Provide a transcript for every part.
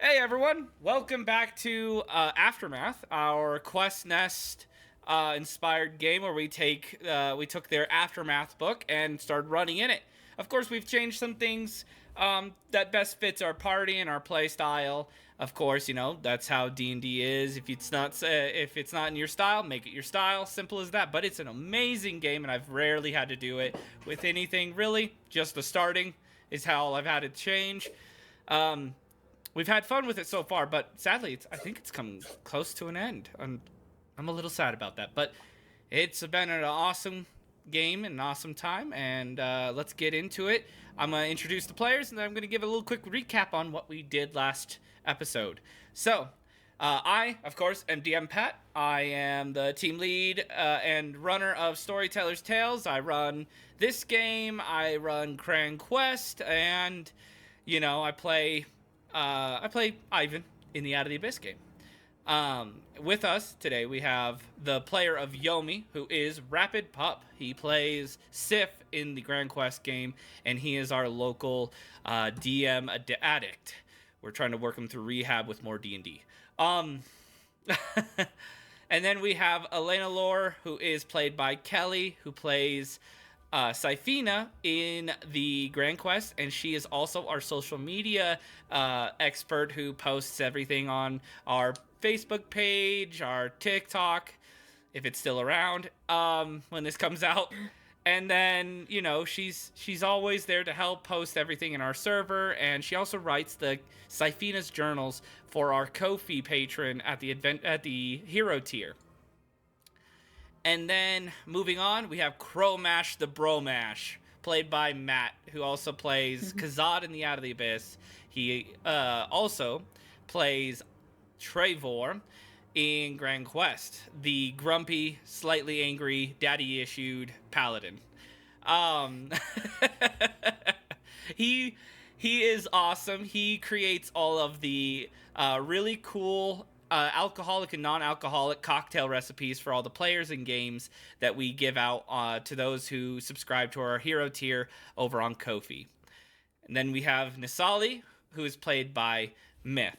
Hey everyone, welcome back to Aftermath, our Quest Nest inspired game where we took their Aftermath book and started running in it. Of course, we've changed some things that best fits our party and our play style. Of course, you know that's how D&D is. If it's not in your style, make it your style. Simple as that. But it's an amazing game, and I've rarely had to do it with anything really. Just the starting is how I've had to change. We've had fun with it so far, but sadly, I think it's come close to an end. I'm a little sad about that, but it's been an awesome game and an awesome time, and let's get into it. I'm going to introduce the players, and then I'm going to give a little quick recap on what we did last episode. So, I, of course, am DM Pat. I am the team lead and runner of Storyteller's Tales. I run this game, I run Cran Quest, and, you know, I play Ivan in the Out of the Abyss game. With us today, we have the player of Yomi, who is Rapid Pup. He plays Sif in the Grand Quest game, and he is our local DM addict. We're trying to work him through rehab with more D&D. And then we have Elena Lore, who is played by Kelly, who plays Syphina in the Grand Quest, and she is also our social media expert who posts everything on our Facebook page, our TikTok, if it's still around when this comes out. And then, you know, she's always there to help post everything in our server, and she also writes the Syphina's journals for our Ko-fi patron at the hero tier. And then, moving on, we have Cromash the Bromash, played by Matt, who also plays Kazad in the Out of the Abyss. He also plays Trevor in Grand Quest, the grumpy, slightly angry, daddy-issued paladin. He is awesome. He creates all of the really cool alcoholic and non-alcoholic cocktail recipes for all the players and games that we give out to those who subscribe to our hero tier over on Ko-fi. And then we have Nisali, who is played by Myth.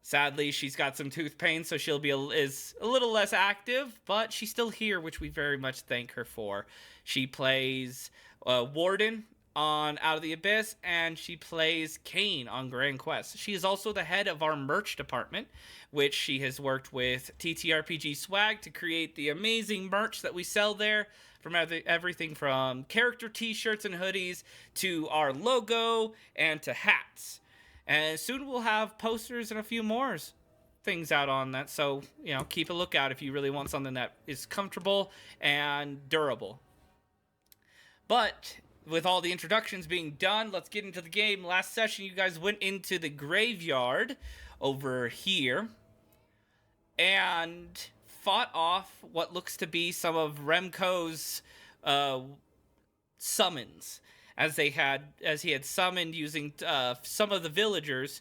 Sadly, she's got some tooth pain, so she'll be a little less active, but she's still here, which we very much thank her for. She plays Warden on Out of the Abyss, and she plays Kane on Grand Quest. She is also the head of our merch department, which she has worked with TTRPG Swag to create the amazing merch that we sell there, from everything from character t-shirts and hoodies to our logo and to hats. And soon we'll have posters and a few more things out on that, so, you know, keep a lookout if you really want something that is comfortable and durable. But with all the introductions being done, let's get into the game. Last session, you guys went into the graveyard over here and fought off what looks to be some of Remco's summons, as he had summoned using some of the villagers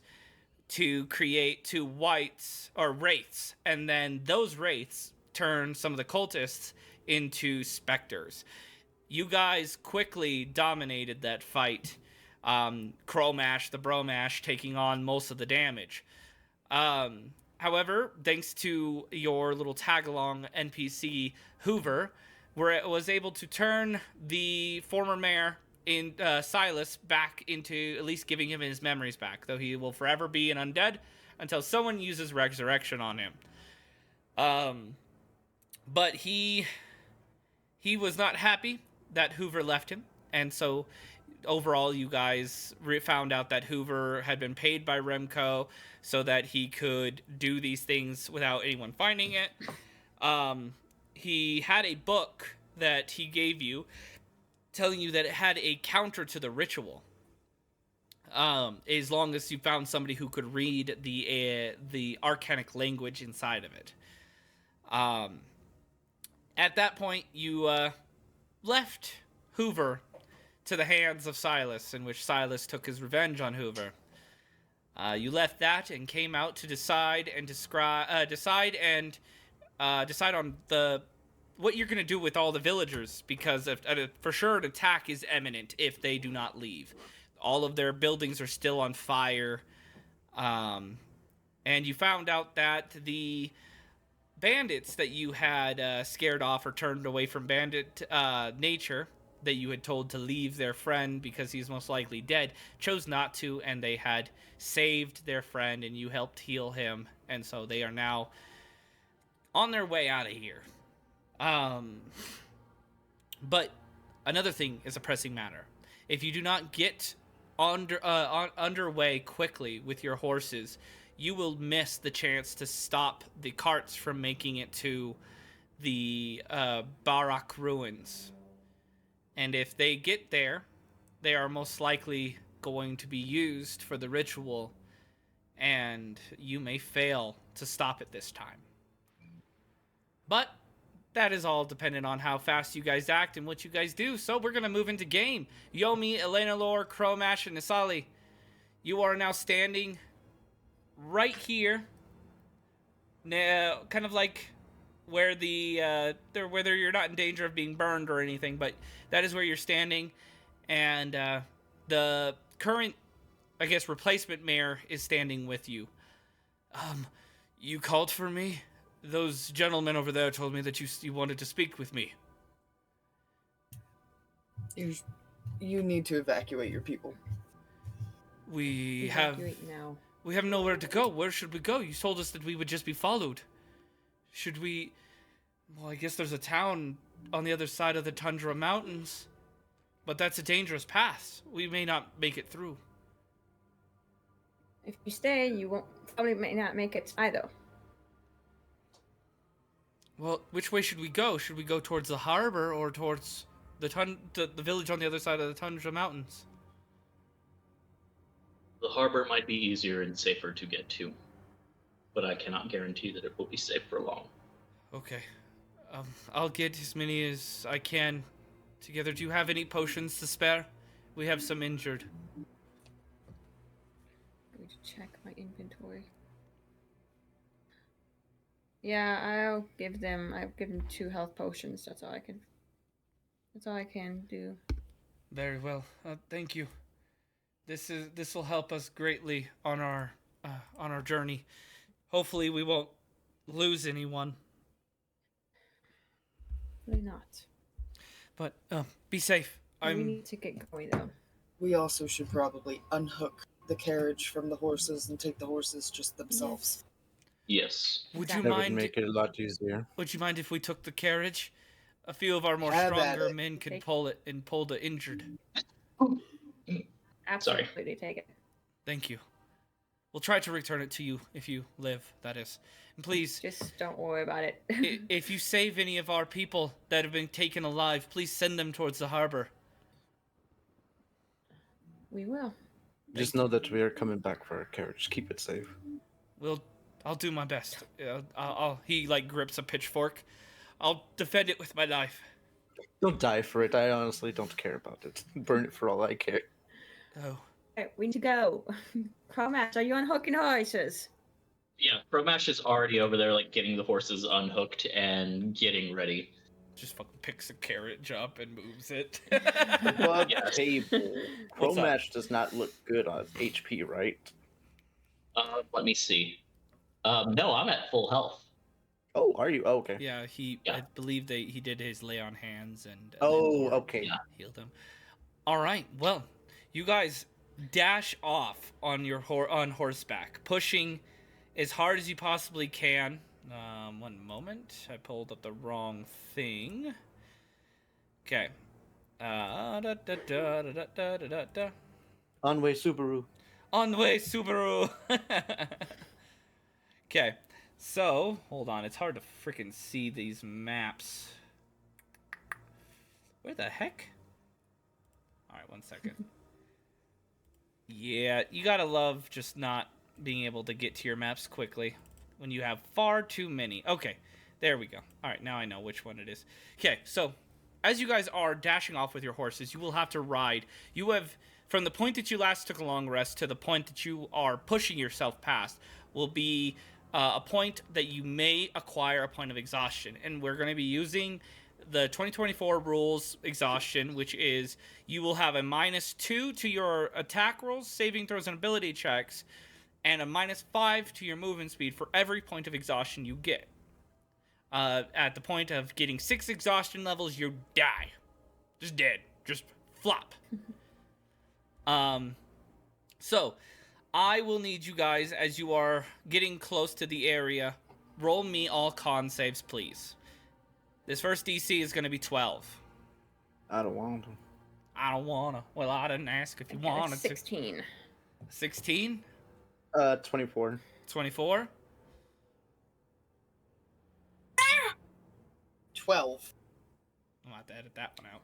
to create two wights or wraiths, and then those wraiths turn some of the cultists into specters. You guys quickly dominated that fight. Cromash the Bromash taking on most of the damage. However, thanks to your little tag-along NPC, Hoover, was able to turn the former mayor in Silas back into at least giving him his memories back, though he will forever be an undead until someone uses resurrection on him. But he he was not happy that Hoover left him, and so overall, you guys found out that Hoover had been paid by Remco so that he could do these things without anyone finding it. He had a book that he gave you, telling you that it had a counter to the ritual. As long as you found somebody who could read the arcanic language inside of it. At that point, you left Hoover to the hands of Silas, in which Silas took his revenge on Hoover. You left that and came out to decide on what you're gonna do with all the villagers, because for sure an attack is imminent if they do not leave. All of their buildings are still on fire, and you found out that the bandits that you had scared off or turned away from bandit nature, that you had told to leave their friend because he's most likely dead, chose not to, and they had saved their friend, and you helped heal him, and so they are now on their way out of here. But another thing is a pressing matter. If you do not get underway quickly with your horses, you will miss the chance to stop the carts from making it to the Barak ruins. And if they get there, they are most likely going to be used for the ritual, and you may fail to stop it this time. But that is all dependent on how fast you guys act and what you guys do. So we're going to move into game. Yomi, Elena Lore, Chromash, and Nisali, you are now standing right here. Now, kind of like where whether you're not in danger of being burned or anything, but that is where you're standing. And the current, I guess, replacement mayor is standing with you. You called for me? Those gentlemen over there told me that you wanted to speak with me. You need to evacuate your people. We have nowhere to go. Where should we go? You told us that we would just be followed. Should we... Well, I guess there's a town on the other side of the Tundra Mountains, but that's a dangerous path. We may not make it through. If you stay, you may not make it either. Well, which way should we go? Should we go towards the harbor or towards the village on the other side of the Tundra Mountains? The harbor might be easier and safer to get to, but I cannot guarantee that it will be safe for long. Okay. I'll get as many as I can together. Do you have any potions to spare? We have some injured. I'm going to check my inventory. Yeah, I've given them 2 health potions. That's all I can do. Very well. Thank you. This will help us greatly on our journey. Hopefully we won't lose anyone. Really not. But be safe. We need to get going though. We also should probably unhook the carriage from the horses and take the horses just themselves. Yes. Would you That mind? would make it a lot easier. Would you mind if we took the carriage? A few of our more stronger men could pull it and pull the injured. Absolutely, take it. Thank you. We'll try to return it to you if you live, that is. And please... Just don't worry about it. If you save any of our people that have been taken alive, please send them towards the harbor. We will. Just know that we are coming back for our carriage. Keep it safe. I'll do my best. He grips a pitchfork. I'll defend it with my life. Don't die for it. I honestly don't care about it. Burn it for all I care. Oh. Right, we need to go. Chromash, are you unhooking horses? Yeah, Chromash is already over there, getting the horses unhooked and getting ready. Just fucking picks a carriage up and moves it. But Yes. table. Chromash does not look good on HP, right? Let me see. No, I'm at full health. Oh, are you? Oh, okay. Yeah, I believe he did his lay on hands and okay. Healed him. All right. Well, you guys dash off on on horseback, pushing as hard as you possibly can. One moment, I pulled up the wrong thing. Okay. Da, da, da, da, da, da, da, da. Onway Subaru. On the way, Subaru. Okay. So, hold on. It's hard to freaking see these maps. Where the heck? Alright, 1 second. Yeah, you gotta love just not being able to get to your maps quickly when you have far too many. Okay, there we go. Alright, now I know which one it is. Okay, so as you guys are dashing off with your horses, you will have to ride. You have, from the point that you last took a long rest to the point that you are pushing yourself past, will be a point that you may acquire a point of exhaustion. And we're going to be using the 2024 rules exhaustion, which is you will have a -2 to your attack rolls, saving throws, and ability checks, and a -5 to your movement speed for every point of exhaustion you get. At the point of getting 6 exhaustion levels, you die. Just dead. Just flop. So, I will need you guys, as you are getting close to the area, roll me all con saves, please. This first DC is going to be 12. I don't want them. I don't want to. Well, I didn't ask if you Okay, wanted 16. to. 16? 24. 24? 12. I'll have to edit that one out.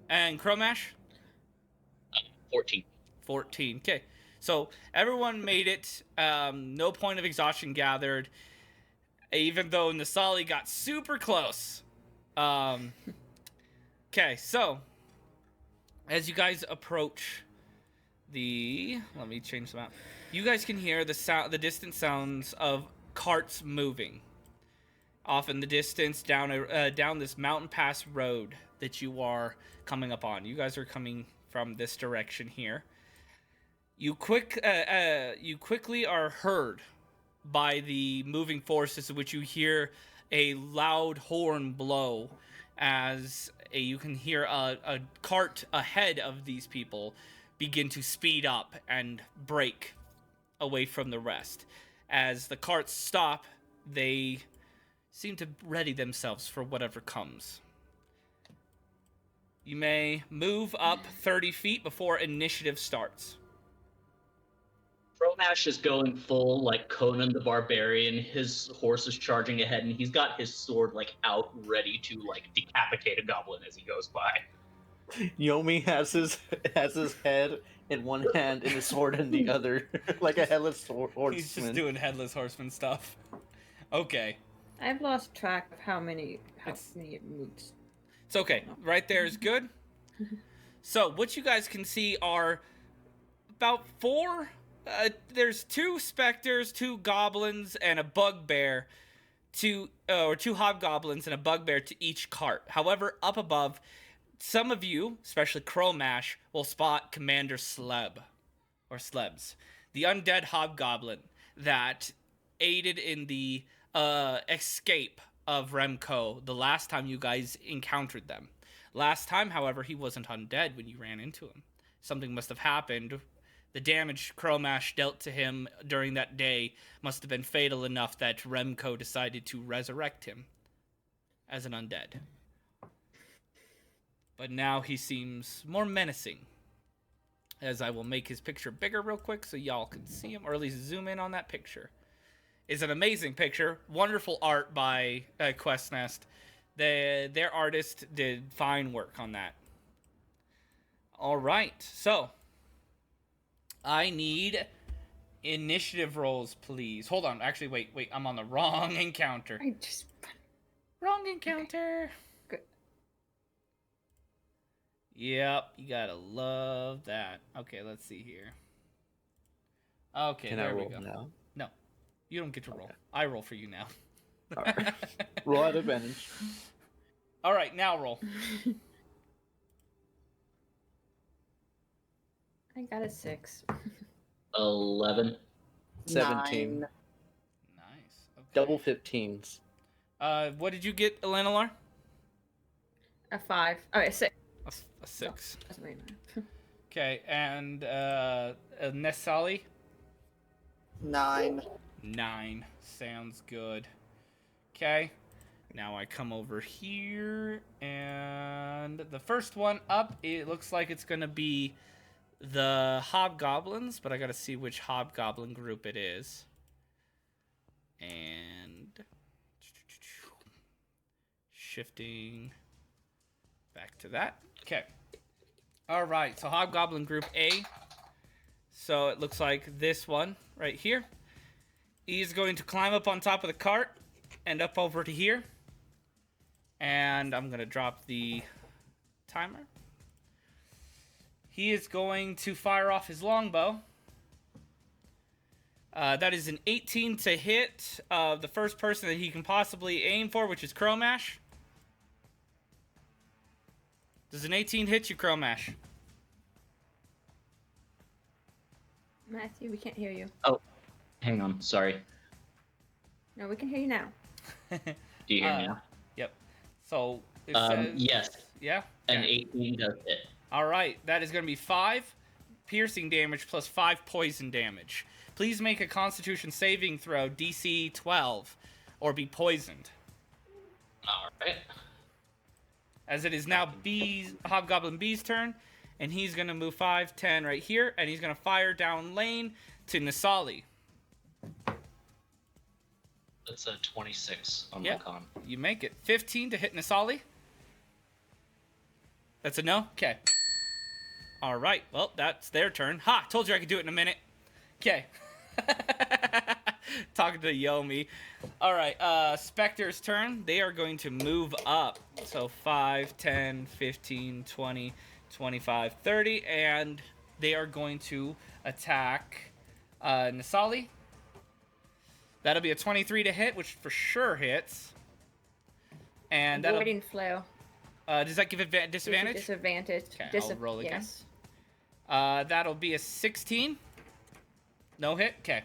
And Chromash? 14. 14. Okay. So everyone made it. No point of exhaustion gathered. Even though Nasali got super close. Okay, so as you guys approach the, let me change the map. You guys can hear the distant sounds of carts moving off in the distance down this mountain pass road that you are coming up on. You guys are coming from this direction here. You quickly are heard by the moving forces, in which you hear a loud horn blow as you can hear a cart ahead of these people begin to speed up and brake away from the rest. As the carts stop, they seem to ready themselves for whatever comes. You may move up 30 feet before initiative starts. Chromash is going full like Conan the Barbarian. His horse is charging ahead, and he's got his sword like out, ready to like decapitate a goblin as he goes by. Yomi has his head in one hand and his sword in the other, like a headless horseman. He's just doing headless horseman stuff. Okay. I've lost track of how many It's- it moves. It's okay. Right there is good. So what you guys can see are about 4. There's 2 specters, 2 goblins, and a bugbear. 2 hobgoblins and a bugbear to each cart. However, up above, some of you, especially Chromash, will spot Commander Sleb, or Slebs, the undead hobgoblin that aided in the escape of Remco the last time you guys encountered them. Last time, however, he wasn't undead when you ran into him. Something must have happened. The damage Chromash dealt to him during that day must have been fatal enough that Remco decided to resurrect him as an undead. But now he seems more menacing. As I will make his picture bigger real quick so y'all can see him, or at least zoom in on that picture. It's an amazing picture. Wonderful art by Quest Nest. Their artist did fine work on that. All right, so I need initiative rolls, please. Hold on. Actually, wait. I'm on the wrong encounter. I just. Wrong encounter. Good. Yep, you gotta love that. Okay, let's see here. Okay, Can I there we roll go. now? No, you don't get to roll. Okay. I roll for you now. All right. Roll at advantage. All right, now roll. I got a 6. 11. 17. 9. Nice. Okay. Double 15s. What did you get, Eleanor? A 5. Oh, a 6. A 6. Doesn't really matter. Okay, and Nessali? 9. 9. Sounds good. Okay. Now I come over here, and the first one up, it looks like it's going to be the hobgoblins, but I got to see which hobgoblin group it is. And shifting back to that. Okay. All right, so hobgoblin group A. So it looks like this one right here. He's going to climb up on top of the cart and up over to here. And I'm going to drop the timer. He is going to fire off his longbow. That is an 18 to hit the first person that he can possibly aim for, which is Cromash. Does an 18 hit you, Cromash? Matthew, we can't hear you. Oh, hang on. Sorry. No, we can hear you now. Do you hear me now? Yep. So, it says... Yes. Yeah? An Okay. 18 does hit. All right. That is going to be 5 piercing damage plus 5 poison damage. Please make a Constitution saving throw, DC 12, or be poisoned. All right. As it is now Hobgoblin B's turn, and he's going to move 5, 10 right here, and he's going to fire down lane to Nisali. That's a 26 on Yep. my con. You make it. 15 to hit Nisali. That's a no? Okay. All right. Well, that's their turn. Ha! Told you I could do it in a minute. Okay. Talking to Yomi. All right. Spectre's turn. They are going to move up. So 5, 10, 15, 20, 25, 30. And they are going to attack Nisali. That'll be a 23 to hit, which for sure hits. And that'll... Avoiding flow. Does that give disadvantage? Disadvantage. Okay, I'll roll again. Yes. That'll be a 16. No hit? Okay.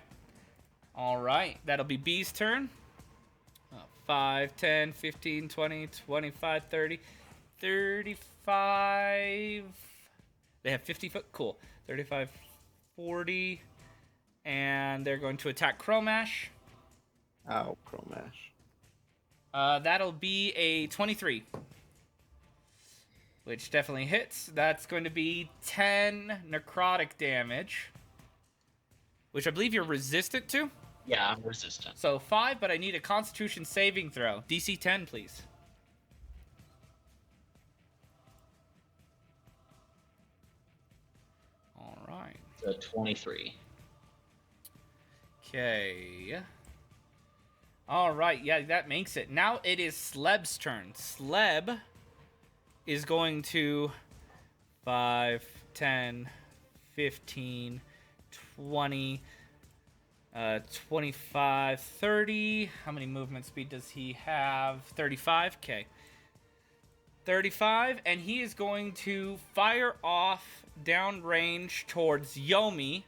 All right. That'll be B's turn. 5, 10, 15, 20, 25, 30, 35. They have 50 foot. Cool. 35, 40. And they're going to attack Cromash. Ow, Cromash. That'll be a 23. Which definitely hits. That's going to be 10 necrotic damage. Which I believe you're resistant to. Yeah, I'm resistant. So 5, but I need a Constitution saving throw. DC 10, please. All right. It's a 23. Okay. All right. Yeah, that makes it. Now it is Sleb's turn. Sleb is going to 5, 10, 15, 20, 25, 30. How many movement speed does he have? 35. Okay. 35, and he is going to fire off downrange towards Yomi.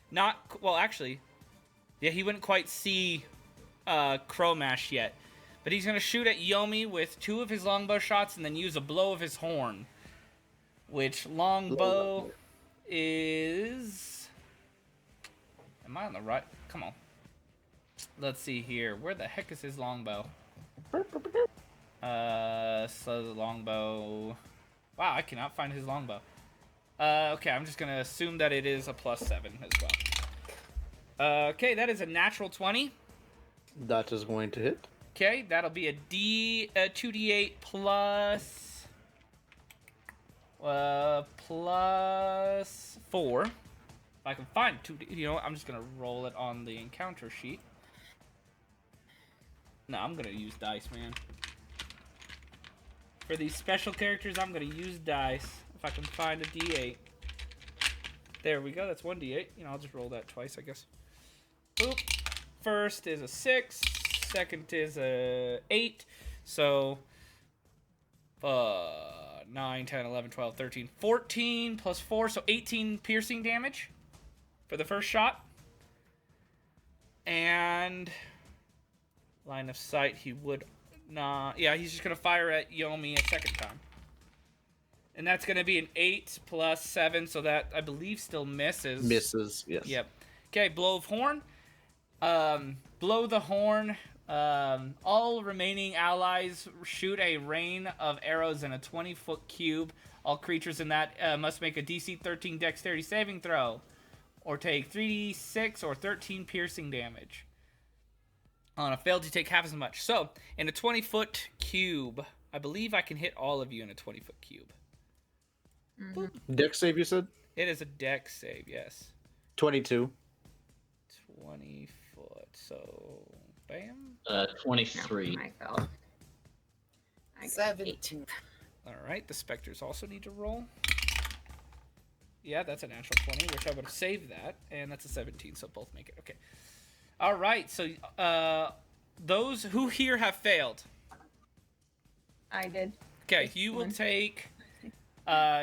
Not, well, actually, yeah, he wouldn't quite see Cromash yet. But he's going to shoot at Yomi with 2 of his longbow shots and then use a blow of his horn. Which longbow is... Am I on the right? Come on. Let's see here. Where the heck is his longbow? So the longbow... Wow, I cannot find his longbow. Okay, I'm just going to assume that it is a +7 as well. Okay, that is a natural 20. That is going to hit. Okay, that'll be a 2d8 plus 4. If I can find 2d, you know what, I'm just gonna roll it on the encounter sheet. No, I'm gonna use dice, man. For these special characters, I'm gonna use dice. If I can find a d8. There we go, that's 1d8. You know, I'll just roll that twice, I guess. Boop. First is a 6. Second is a 8. So 9, 10, 11, 12, 13, 14 plus 4. So 18 piercing damage for the first shot. And line of sight, he would not. Yeah, he's just going to fire at Yomi a second time. And that's going to be an 8 plus 7. So that, I believe, still misses. Misses, yes. Yep. Okay, blow of horn. Blow the horn All remaining allies shoot a rain of arrows in a 20-foot cube. All creatures in that must make a DC 13 Dexterity saving throw, or take 3d6 or 13 piercing damage. On a failed, you take half as much. So, in a 20-foot cube, I believe I can hit all of you in a 20-foot cube. Dex save, you said? It is a dex save, yes. 22. 20 foot, so bam. 23. Oh my god. I got 17. All right, the specters also need to roll. Yeah, that's a natural 20, which I would have saved that, and that's a 17, so both make it. Okay. All right, so those who here have failed. I did. Okay, you will take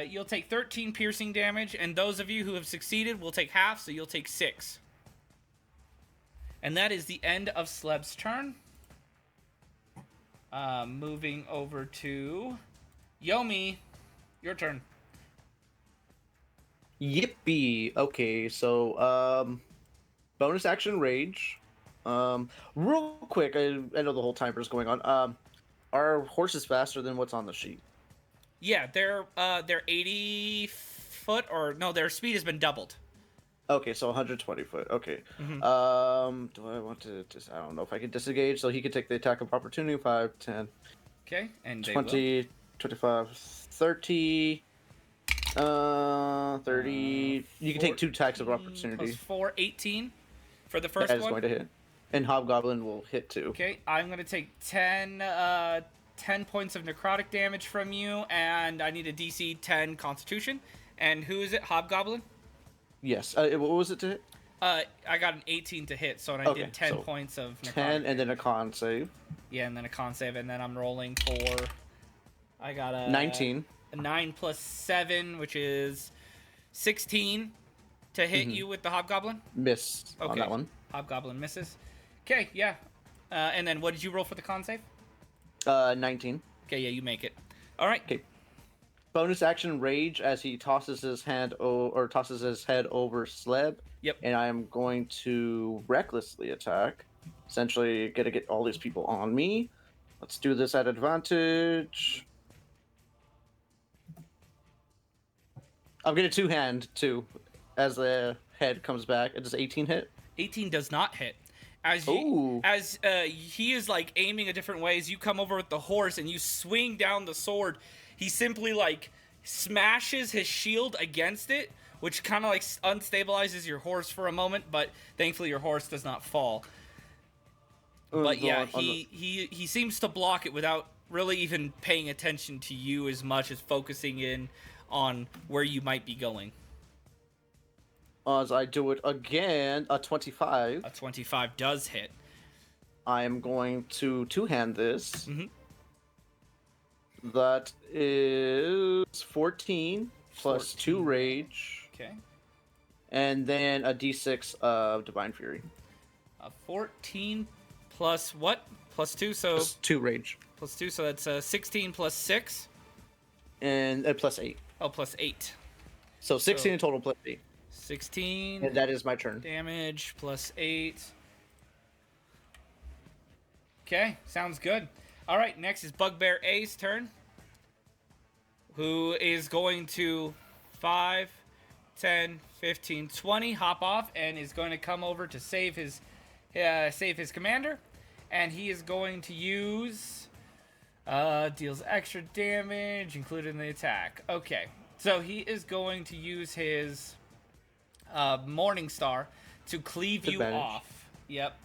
you'll take 13 piercing damage, and those of you who have succeeded will take half, so you'll take 6. And that is the end of Sleb's turn. Moving over to Yomi, your turn. Yippee. Okay, so bonus action rage. Real quick, I know the whole timer's going on. Are horses faster than what's on the sheet? Yeah, they're 80 foot, or no, their speed has been doubled. Okay, so 120 foot. Okay. Mhm. Do I want to just, I don't know if I can disengage, so he can take the attack of opportunity. 5, 10, Okay, and 20, 25, 30. 30. You can take 2 attacks of 14 opportunity. Plus 4, 18 for the first That is one. going to hit. And Hobgoblin will hit too. Okay, I'm going to take 10 points of necrotic damage from you, and I need a DC 10 Constitution. And who is it? Hobgoblin? Yes. What was it to hit? I got an 18 to hit, so I Okay, did 10 so points of necrotic 10 and then a damage. con save. Yeah, and then a con save, and then I'm rolling for... I got a... 19. A 9 plus 7, which is 16 to hit you with the Hobgoblin. Miss on Okay. that one. Hobgoblin misses. Okay, yeah. And then what did you roll for the con save? 19. Okay, yeah, you make it. All right. Okay. Bonus action rage as he tosses his head over Sleb. Yep. And I am going to recklessly attack. Essentially, gonna get all these people on me. Let's do this at advantage. I'm gonna two-hand too, as the head comes back. It does 18 hit. 18 does not hit. Ooh. As he is like aiming a different way, as you come over with the horse and you swing down the sword, he simply like smashes his shield against it, which kind of like unstabilizes your horse for a moment, but thankfully your horse does not fall. But yeah, he seems to block it without really even paying attention to you as much as focusing in on where you might be going. As I do it again, a 25. A 25 does hit. I am going to two-hand this. Mhm. That is 14 plus 2 rage, Okay. and then a d6 of divine fury. 14 plus what? Plus 2, so... Plus 2 rage, Plus 2, so that's 16 plus 6. and plus 8. Oh, plus 8. So 16 in total plus 8. 16 And that is my turn. damage plus 8. Okay, sounds good. All right, next is Bugbear A's turn, who is going to 5, 10, 15, 20 hop off and is going to come over to save his commander, and he is going to use deals extra damage included in the attack. Okay, so he is going to use his Morning Star to cleave you Advantage. off. Yep.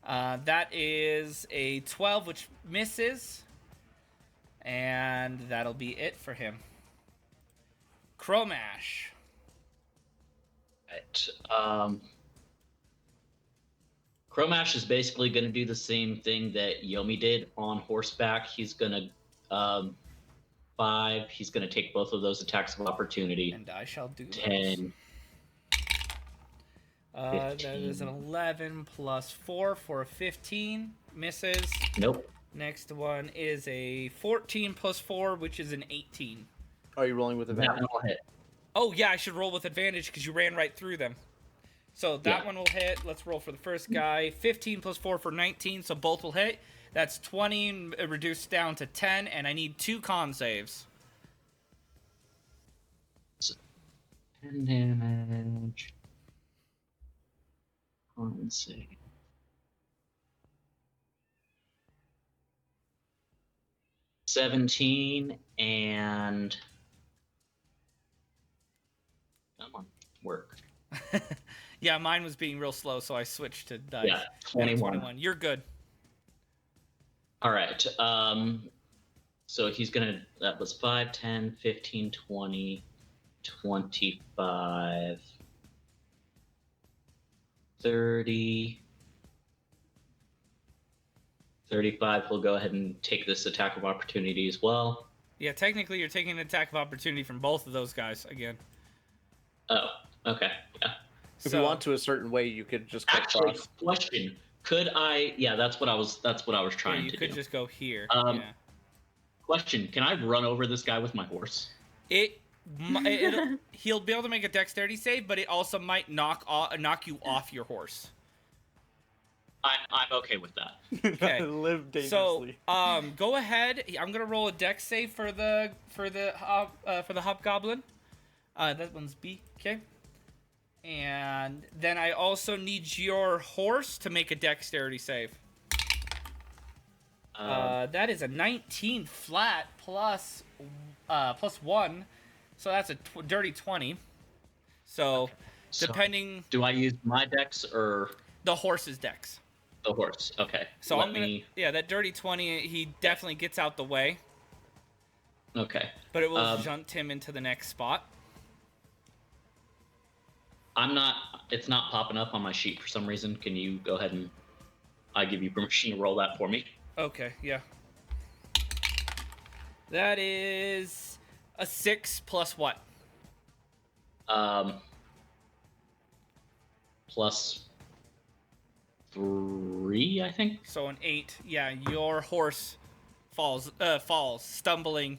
That is a 12, which misses. And that'll be it for him. Chromash. Right. Chromash is basically going to do the same thing that Yomi did on horseback. He's going to 5. He's going to take both of those attacks of opportunity. And I shall do 10. That is an 11 plus 4 for a 15. Misses. Nope. Next one is a 14 plus 4, which is an 18. Are you rolling with That advantage? one will hit. Oh, yeah, I should roll with advantage because you ran right through them. So that Yeah. one will hit. Let's roll for the first guy. 15 plus 4 for 19, so both will hit. That's 20 reduced down to 10, and I need 2 con saves. 10 damage. Let's see. 17 and come on, work. Yeah, mine was being real slow, so I switched to dice. Yeah, 21. You're good. All right. So he's gonna. That was 5, 10, 15, 20, 25, 30, 35. He'll go ahead and take this attack of opportunity as well. Yeah, technically you're taking an attack of opportunity from both of those guys again. Oh, okay. Yeah. If you want to a certain way, you could just cut Actually, across. question: could I? Yeah, that's what I was trying you to could do. just go here. Um, Yeah. Question: can I run over this guy with my horse? He'll be able to make a dexterity save, but it also might knock you off your horse. I'm okay with that. Okay. Live So, dangerously. go ahead. I'm gonna roll a dex save for the hobgoblin. That one's B. Okay. And then I also need your horse to make a dexterity save. That is a 19 flat plus 1, so that's a dirty 20. So, So, depending, do I use my dex or the horse's dex. the horse? Okay. So that dirty 20, he definitely gets out the way, Okay. but it will junt him into the next spot. It's not popping up on my sheet for some reason. Can you go ahead and I give you permission to roll that for me? Okay, yeah. That is a 6 plus what? Plus 3, I think. So an 8. Yeah, your horse falls, stumbling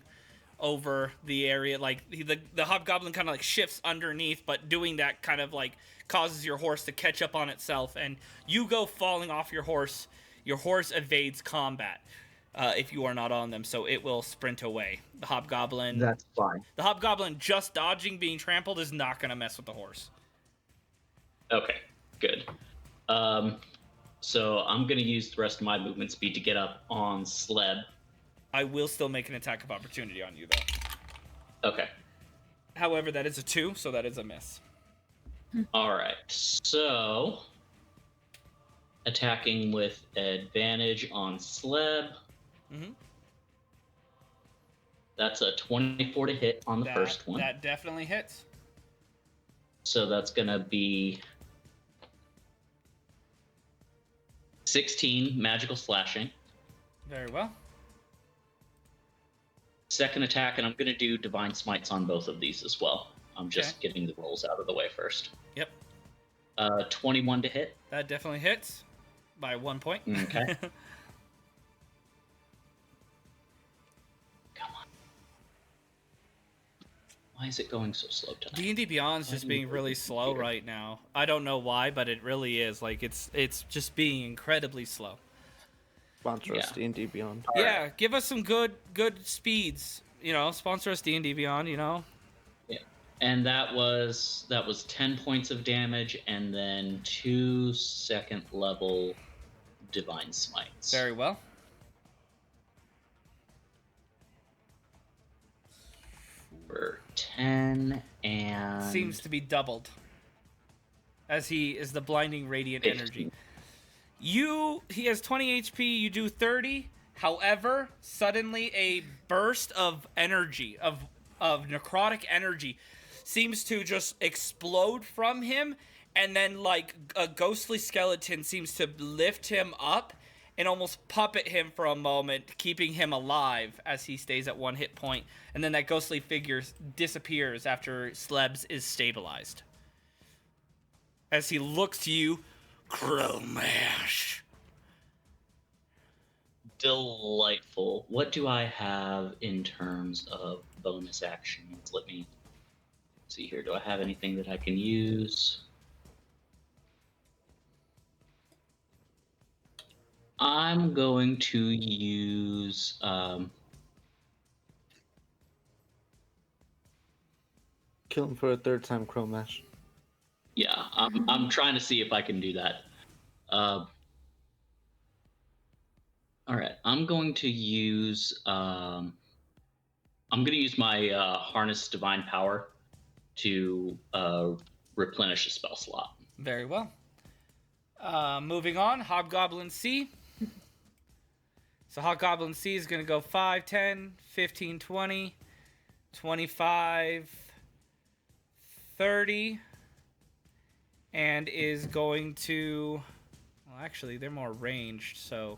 over the area. Like the hobgoblin kind of like shifts underneath, but doing that kind of like causes your horse to catch up on itself, and you go falling off your horse. Your horse evades combat if you are not on them, so it will sprint away. The hobgoblin. That's fine. The hobgoblin just dodging being trampled is not going to mess with the horse. Okay, good. So I'm gonna use the rest of my movement speed to get up on Sleb. I will still make an attack of opportunity on you, though. Okay. However, that is a 2, so that is a miss. All right. So attacking with advantage on Sleb. Mm-hmm. That's a 24 to hit on the first one. That definitely hits. So that's gonna be 16 magical slashing. Very well. Second attack, and I'm gonna do divine smites on both of these as well. I'm just getting the rolls out of the way first. Yep. 21 to hit. That definitely hits by 1 point. Okay. Come on. Why is it going so slow tonight? D&D Beyond's just being really slow right now. I don't know why, but it really is. Like it's just being incredibly slow. Sponsor us, D&D Beyond. Yeah, give us some good speeds. You know, sponsor us D&D Beyond. You know. Yeah, and that was 10 points of damage, and then 2 second level divine smites. Very well. For 10 and Seems to be doubled. As he is the blinding radiant 15. energy. He has 20 HP, you do 30. However, suddenly a burst of energy, of necrotic energy, seems to just explode from him, and then like a ghostly skeleton seems to lift him up and almost puppet him for a moment, keeping him alive as he stays at 1 hit point, and then that ghostly figure disappears after Slebs is stabilized. As he looks to you, Crow Mash. Delightful. What do I have in terms of bonus actions? Let me see here. Do I have anything that I can use? I'm going to use. Kill him for a third time, Chromash. Yeah, I'm trying to see if I can do that. All right, I'm going to use. I'm going to use my harness divine power to replenish a spell slot. Very well. Moving on, Hobgoblin C. So Hobgoblin C is going to go 5, 10, 15, 20, 25, 30, and is going to... Well, actually, they're more ranged, so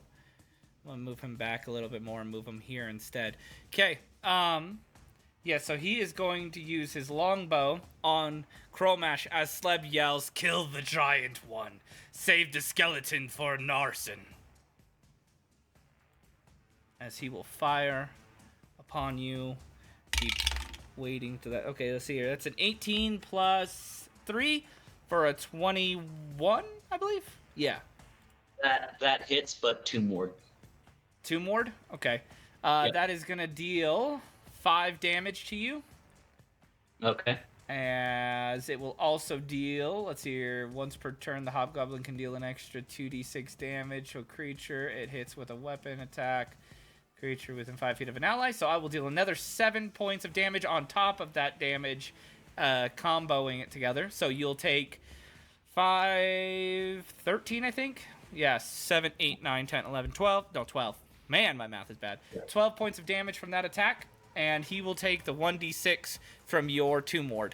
I'm going to move him back a little bit more and move him here instead. Okay, yeah, so he is going to use his longbow on Chromash as Sleb yells, "Kill the giant one! Save the skeleton for Narsen!" As he will fire upon you. Keep waiting to that. Okay, let's see here. That's an 18 plus 3 for a 21, I believe? Yeah. That hits, but 2 more. 2 more? Okay. Yep. That is going to deal 5 damage to you. Okay. As it will also deal, let's see here, once per turn, the Hobgoblin can deal an extra 2d6 damage to a creature it hits with a weapon attack. Creature within 5 feet of an ally. So I will deal another 7 points of damage on top of that damage, comboing it together. So you'll take 5, 13, I think. Yeah, 7, 8, 9, 10, 11, 12. No, 12. Man, my math is bad. 12 points of damage from that attack. And he will take the 1d6 from your Tomb Ward.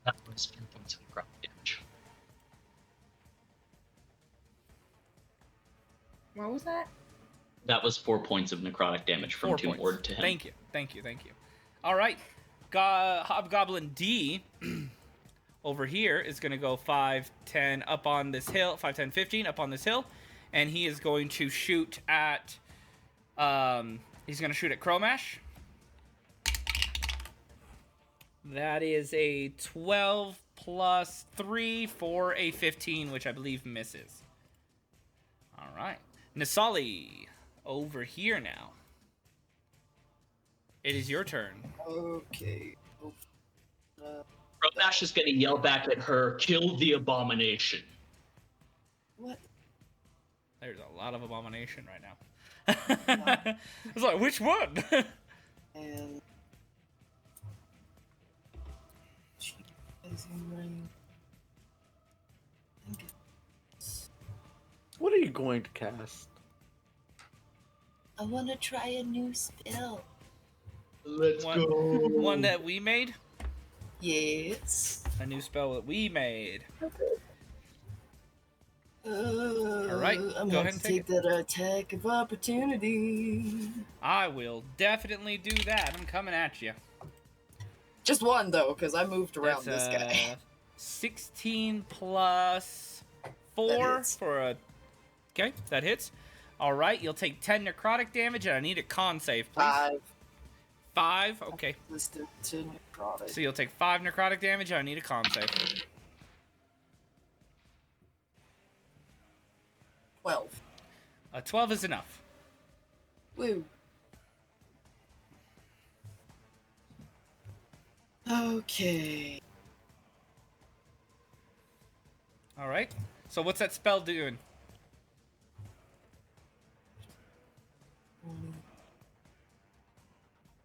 That was 4 points of necrotic damage. What was that? That was 4 points of necrotic damage from 4 Tomb points. Ward to him. Thank you. All right. Hobgoblin D over here is going to go 5, 10 up on this hill. 5, 10, 15 up on this hill. And he is going to shoot at... he's going to shoot at Chromash. That is a 12 plus 3 for a 15, which I believe misses. All right. Nisali, over here now. It is your turn. Okay. Chromash is going to yell back at her, "Kill the abomination." What? There's a lot of abomination right now. I was like, which one? And she is in range. I think it's... What are you going to cast? I want to try a new spell. Let's go. One that we made? Yes. A new spell that we made. All right, I'm go going ahead and to take take that attack of opportunity. I will definitely do that. I'm coming at you. Just one though, because I moved around That's, this guy. 16 plus 4 hits. for a... Okay, that hits. All right, you'll take 10 necrotic damage, and I need a con save, please. 5? Okay. Listed to necrotic. So you'll take 5 necrotic damage, and I need a con save. 12. 12 is enough. Woo. Okay. All right. So what's that spell doing?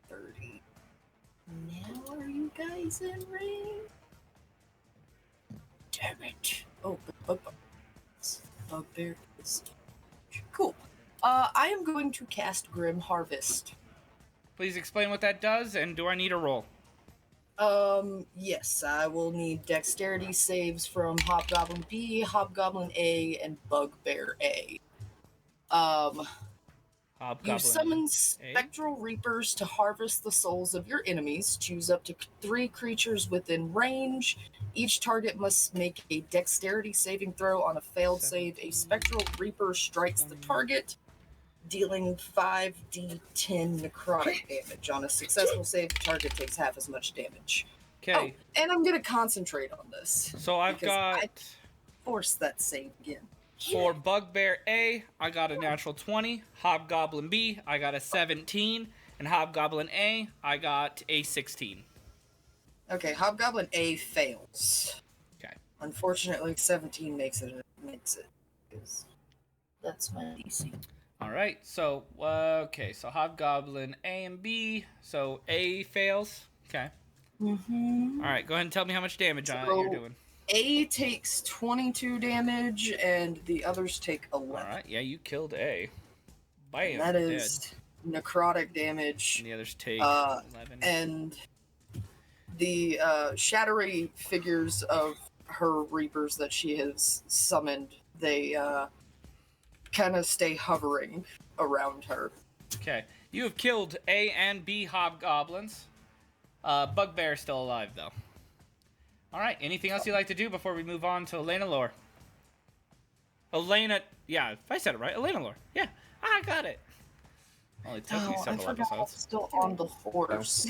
30. Now are you guys in range? Damn it. Oh, bugbear. Cool. I am going to cast Grim Harvest. Please explain what that does, and do I need a roll? Yes, I will need dexterity saves from Hobgoblin B, Hobgoblin A, and Bugbear A. Hobgoblin You summon A? spectral reapers to harvest the souls of your enemies. Choose up to 3 creatures within range. Each target must make a dexterity saving throw. On a failed save, a spectral reaper strikes the target, dealing 5d10 necrotic damage. On a successful save, the target takes half as much damage. Okay. Oh, and I'm going to concentrate on this. So I've because got... I force that save again. For Bugbear A, I got a natural 20. Hobgoblin B, I got a 17. And Hobgoblin A, I got a 16. Okay, Hobgoblin A fails. Okay. Unfortunately, 17 makes it. 'Cause that's my DC. All right. So, so Hobgoblin A and B. So A fails. Okay. Mm-hmm. All right. Go ahead and tell me how much damage So- you're doing. A takes 22 damage, and the others take 11. All right. Yeah, you killed A. Bam. That dead. is necrotic damage. And the others take 11. And the shadowy figures of her reapers that she has summoned, they kind of stay hovering around her. Okay. You have killed A and B hobgoblins. Bugbear's still alive, though. All right. Anything else you'd like to do before we move on to Elena Lore? Yeah, I said it right. Elena Lore. Yeah, I got it. Only took me I several forgot I was episodes. still on the horse.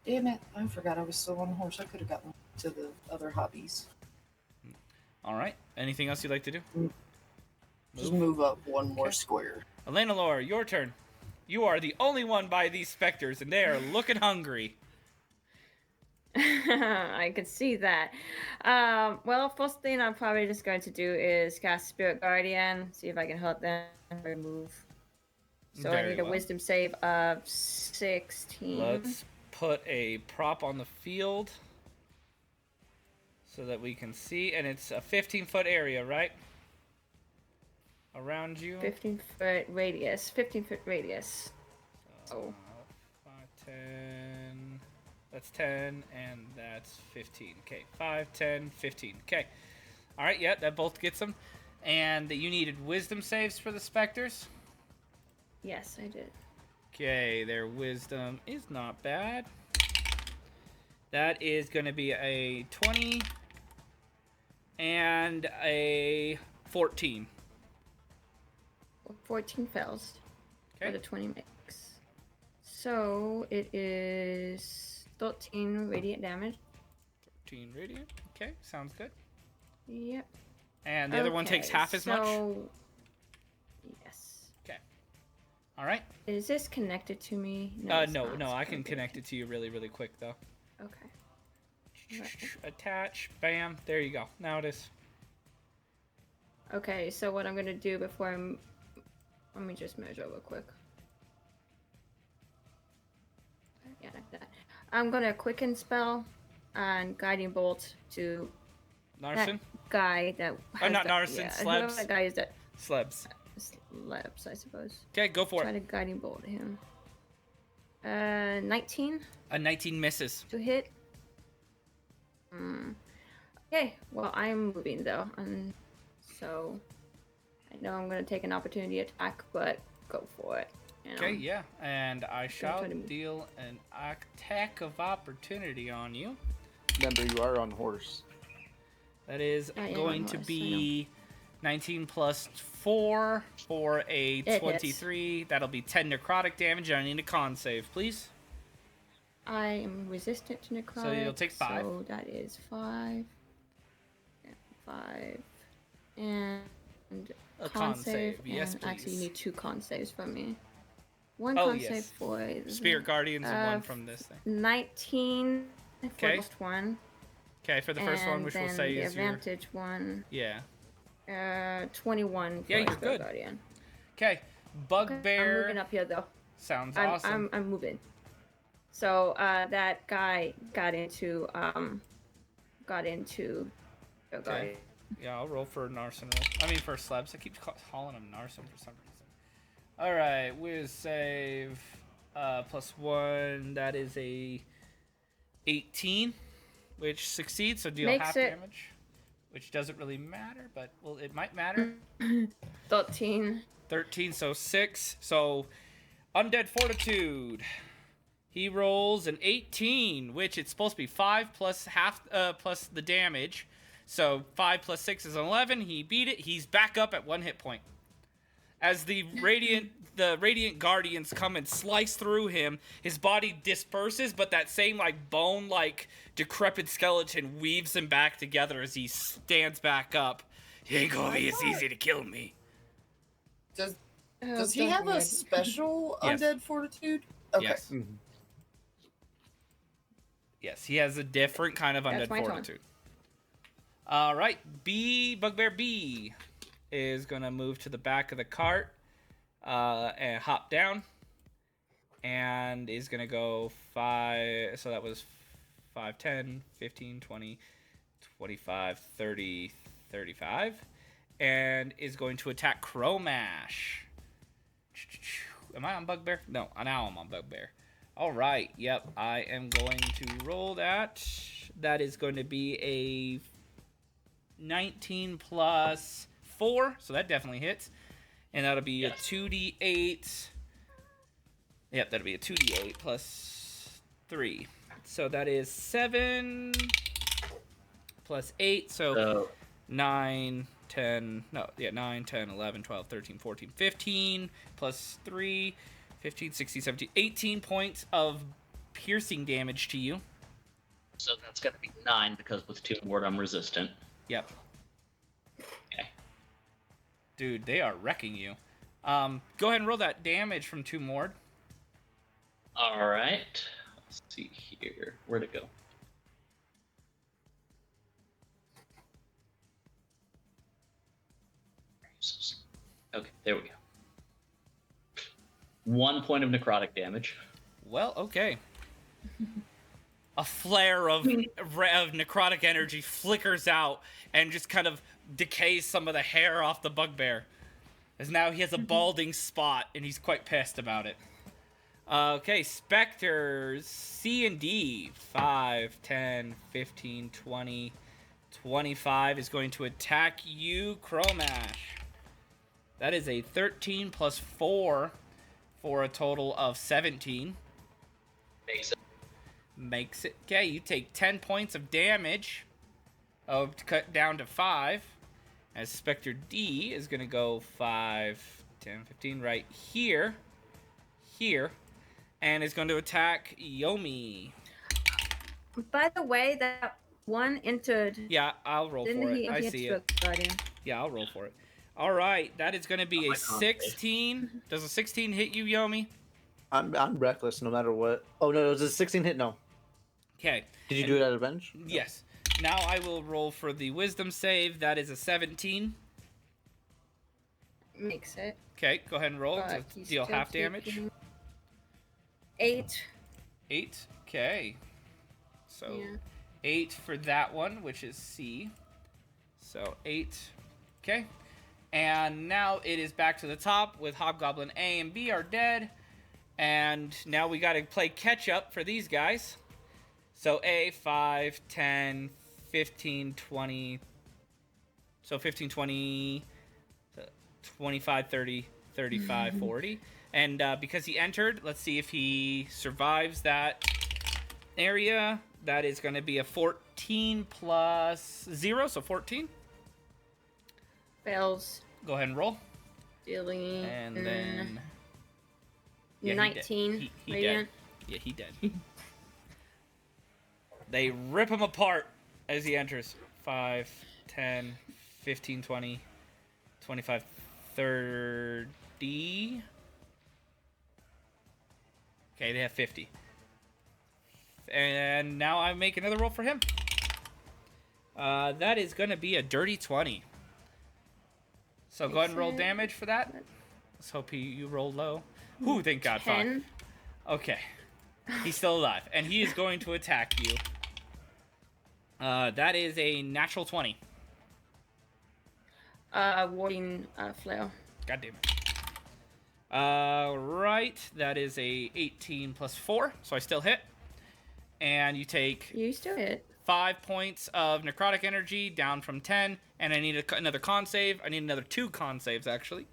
Damn it, I forgot I was still on the horse. I could have gotten to the other hobbies. All right. Anything else you'd like to do? Just move up one more Okay. square. Elena Lore, your turn. You are the only one by these specters, and they are looking hungry. I could see that. Well, first thing I'm probably just going to do is cast Spirit Guardian, see if I can help them remove. So I Very need a well. Wisdom save of 16. Let's put a prop on the field so that we can see, and it's a 15-foot area, right? Around you. 15-foot radius. 15-foot radius. So, 5, 10. That's 10, and that's 15. Okay, 5, 10, 15. Okay. All right, yeah, that both gets them. And you needed wisdom saves for the specters. Yes, I did. Okay, their wisdom is not bad. That is going to be a 20 and a 14. 14 fails. Okay. For the 20 makes. So it is 13 radiant damage. 13 radiant. Okay, sounds good. Yep. And the other one takes half as much. Yes. Okay. All right. Is this connected to me? No, it's not. no, It's I can connected. connect it to you really, really quick though. Okay. Attach. Bam. There you go. Now it is. Okay, so what I'm gonna do before I'm... Let me just measure real quick. Yeah, like that. I'm gonna quicken spell and guiding bolt to Narson? that guy that has not the- Narson, yeah, Slebs. whoever that guy is that Slebs. Slebs, I suppose. Okay, go for Try it. to guiding bolt him. 19 A 19 misses. to hit. Okay, well I'm moving though, and so I know I'm gonna take an opportunity attack, but go for it. You know? Okay, yeah. And I shall try to- deal an attack of opportunity on you. Remember, you are on horse. That is I am going on to horse, I be 19 plus 4 for a hits. 23. That'll be 10 necrotic damage. I need a con save, please. I am resistant to necrotic. So you'll take 5. So that is 5. Yeah, 5. And A con save, yes, and actually, you please. need 2 con saves from me. One Oh, con yes. save for the Spirit Guardians and one Uh, from this thing. 19 for Okay. the first one. Okay, for the first one, and which we'll then say the is your... advantage one. Yeah. 21 for Yeah, you're Spirit good. Guardian. Okay, Okay, I'm Bugbear moving up here though. sounds awesome. I'm moving. So that guy got into Spirit Guardian. Yeah, I'll roll for Narson. For Slebs. I keep calling him Narson for some reason. All right, whiz save +1. That is a 18, which succeeds. So deal Makes half it- damage, which doesn't really matter, but well, it might matter. 13. 13, so 6. So undead fortitude. He rolls an 18, which it's supposed to be 5 plus half plus the damage. So 5 plus 6 is 11. He beat it. He's back up at 1 hit point. As the radiant guardians come and slice through him, his body disperses, but that same decrepit skeleton weaves him back together as he stands back up. It ain't gonna be as easy to kill me. Does Oh, Does he don't have a worry. special Yes. undead fortitude? Okay. Yes. Mhm. Yes, he has a different kind of That's undead my turn. fortitude. All right, Bugbear B is gonna move to the back of the cart and hop down, and is gonna go 5. So that was 5, 10, 15, 20, 25, 30, 35, and is going to attack Cromash. Am I on Bugbear? No, now I'm on Bugbear. All right, yep, I am going to roll that. That is going to be a 19 plus 4, so that definitely hits. And that'll be Yes. a 2d8. Yep, that'll be a 2d8 plus 3. So that is 7 plus 8, so 9, 10, 11, 12, 13, 14, 15, plus 3, 15, 16, 17, 18 points of piercing damage to you. So that's going to be 9 because with 2 ward I'm resistant. Yep. Okay. Dude, they are wrecking you. Go ahead and roll that damage from 2 Mord. All right. Let's see here. Where'd it go? Okay, there we go. 1 point of necrotic damage. Well, okay. A flare of necrotic energy flickers out and just kind of decays some of the hair off the bugbear. As now he has a balding spot, and he's quite pissed about it. Okay, Spectres, C and D, 5, 10, 15, 20, 25 is going to attack you, Cromash. That is a 13 plus 4 for a total of 17. Makes it. Okay, you take 10 points of damage. Cut down to 5. As Spectre D is going to go 5, 10, 15 right here. And is going to attack Yomi. By the way, that one entered. Yeah, I'll roll Didn't for he? it. I he had see to it. go Guardian. Yeah, I'll roll for it. All right, that is going to be Oh, a 16. Does a 16 hit you, Yomi? I'm reckless no matter what. Oh no, it was a 16 hit. No. Okay. Did you do it at advantage? No. Yes. Now I will roll for the wisdom save. That is a 17. Makes it. Okay, go ahead and roll But to he's deal still half damage. taking 8. 8. Okay. So Yeah. 8 for that one, which is C. So 8. Okay. And now it is back to the top with Hobgoblin A and B are dead. And now we got to play catch up for these guys. So A, 5, 10, 15, 20. So 15, 20, 25, 30, 35, 40. And because he entered, let's see if he survives that area. That is going to be a 14 plus 0, so 14. Fails. Go ahead and roll. Dealing. And then... Yeah, he did. 19. He radiant. dead. Yeah, he dead. They rip him apart as he enters. 5, 10, 15, 20, 25, 30. Okay, they have 50. And now I make another roll for him. That is going to be a dirty 20. So go ahead and roll Makes it- damage for that. Let's hope you roll low. Ooh, thank God. 10. 5. Okay. He's still alive. And he is going to attack you. That is a natural 20. Warding flail. God damn it. Right. That is a 18 plus 4. So I still hit. And you take You still hit. 5 points of necrotic energy down from 10. And I need another con save. I need another 2 con saves, actually.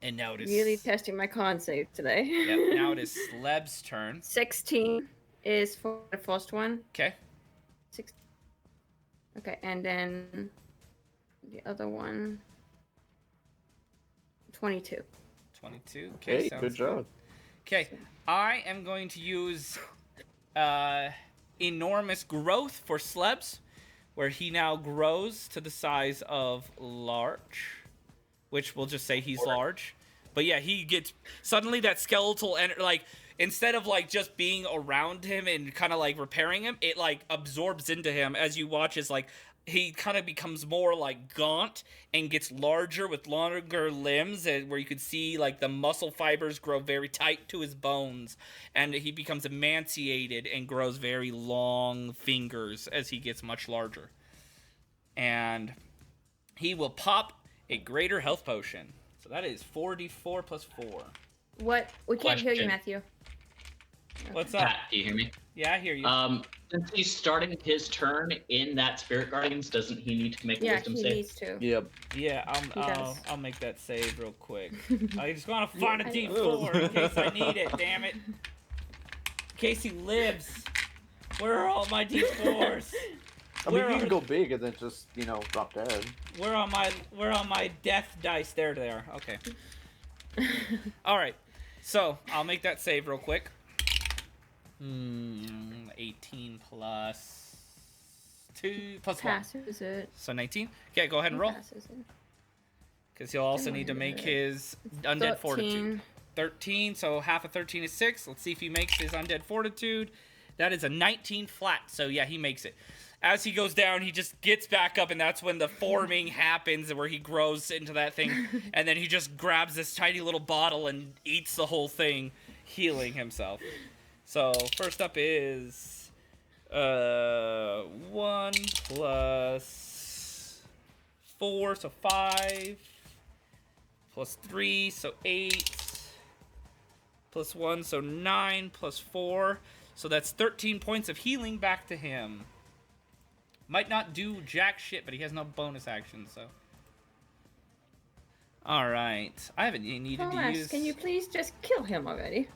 And now it is... Really testing my con save today. Yep, now it is Sleb's turn. 16 is for the first one. Okay. 6. Okay, and then the other one. 22. 22. Okay, Hey, sounds good job. Okay, I am going to use enormous growth for Slebs, where he now grows to the size of large, which we'll just say he's large. But yeah, he gets suddenly that skeletal like instead of like just being around him and kind of like repairing him, it like absorbs into him as you watch as like he kind of becomes more like gaunt and gets larger with longer limbs, and where you could see like the muscle fibers grow very tight to his bones, and he becomes emaciated and grows very long fingers as he gets much larger. And he will pop a greater health potion. So that is 4d4 plus 4. What? We can't hear you, Question. Matthew. What's up? Pat, do you hear me? Yeah, I hear you. Since he's starting his turn in that Spirit Guardians, doesn't he need to make a Yeah, wisdom he save? needs to. Yep. Yeah, He does. I'll make that save real quick. I just want to find a D4 in case I need it, damn it. In case he lives. Where are all my D4s? I mean, you can go big and then just, drop dead. Where are my death dice? There they are. Okay. Alright. So, I'll make that save real quick. 18 plus 2 plus 1. Passes it. So 19. Okay, go ahead and roll. Passes it. Because he'll also need to make his undead 13. fortitude. 13, so half of 13 is 6. Let's see if he makes his undead fortitude. That is a 19 flat, so yeah, he makes it. As he goes down, he just gets back up, and that's when the forming happens, where he grows into that thing, and then he just grabs this tiny little bottle and eats the whole thing, healing himself. So, first up is 1 plus 4, so 5, plus 3, so 8, plus 1, so 9, plus 4, so that's 13 points of healing back to him. Might not do jack shit, but he has no bonus action, so. Alright. I haven't needed to Thomas, use... can you please just kill him already?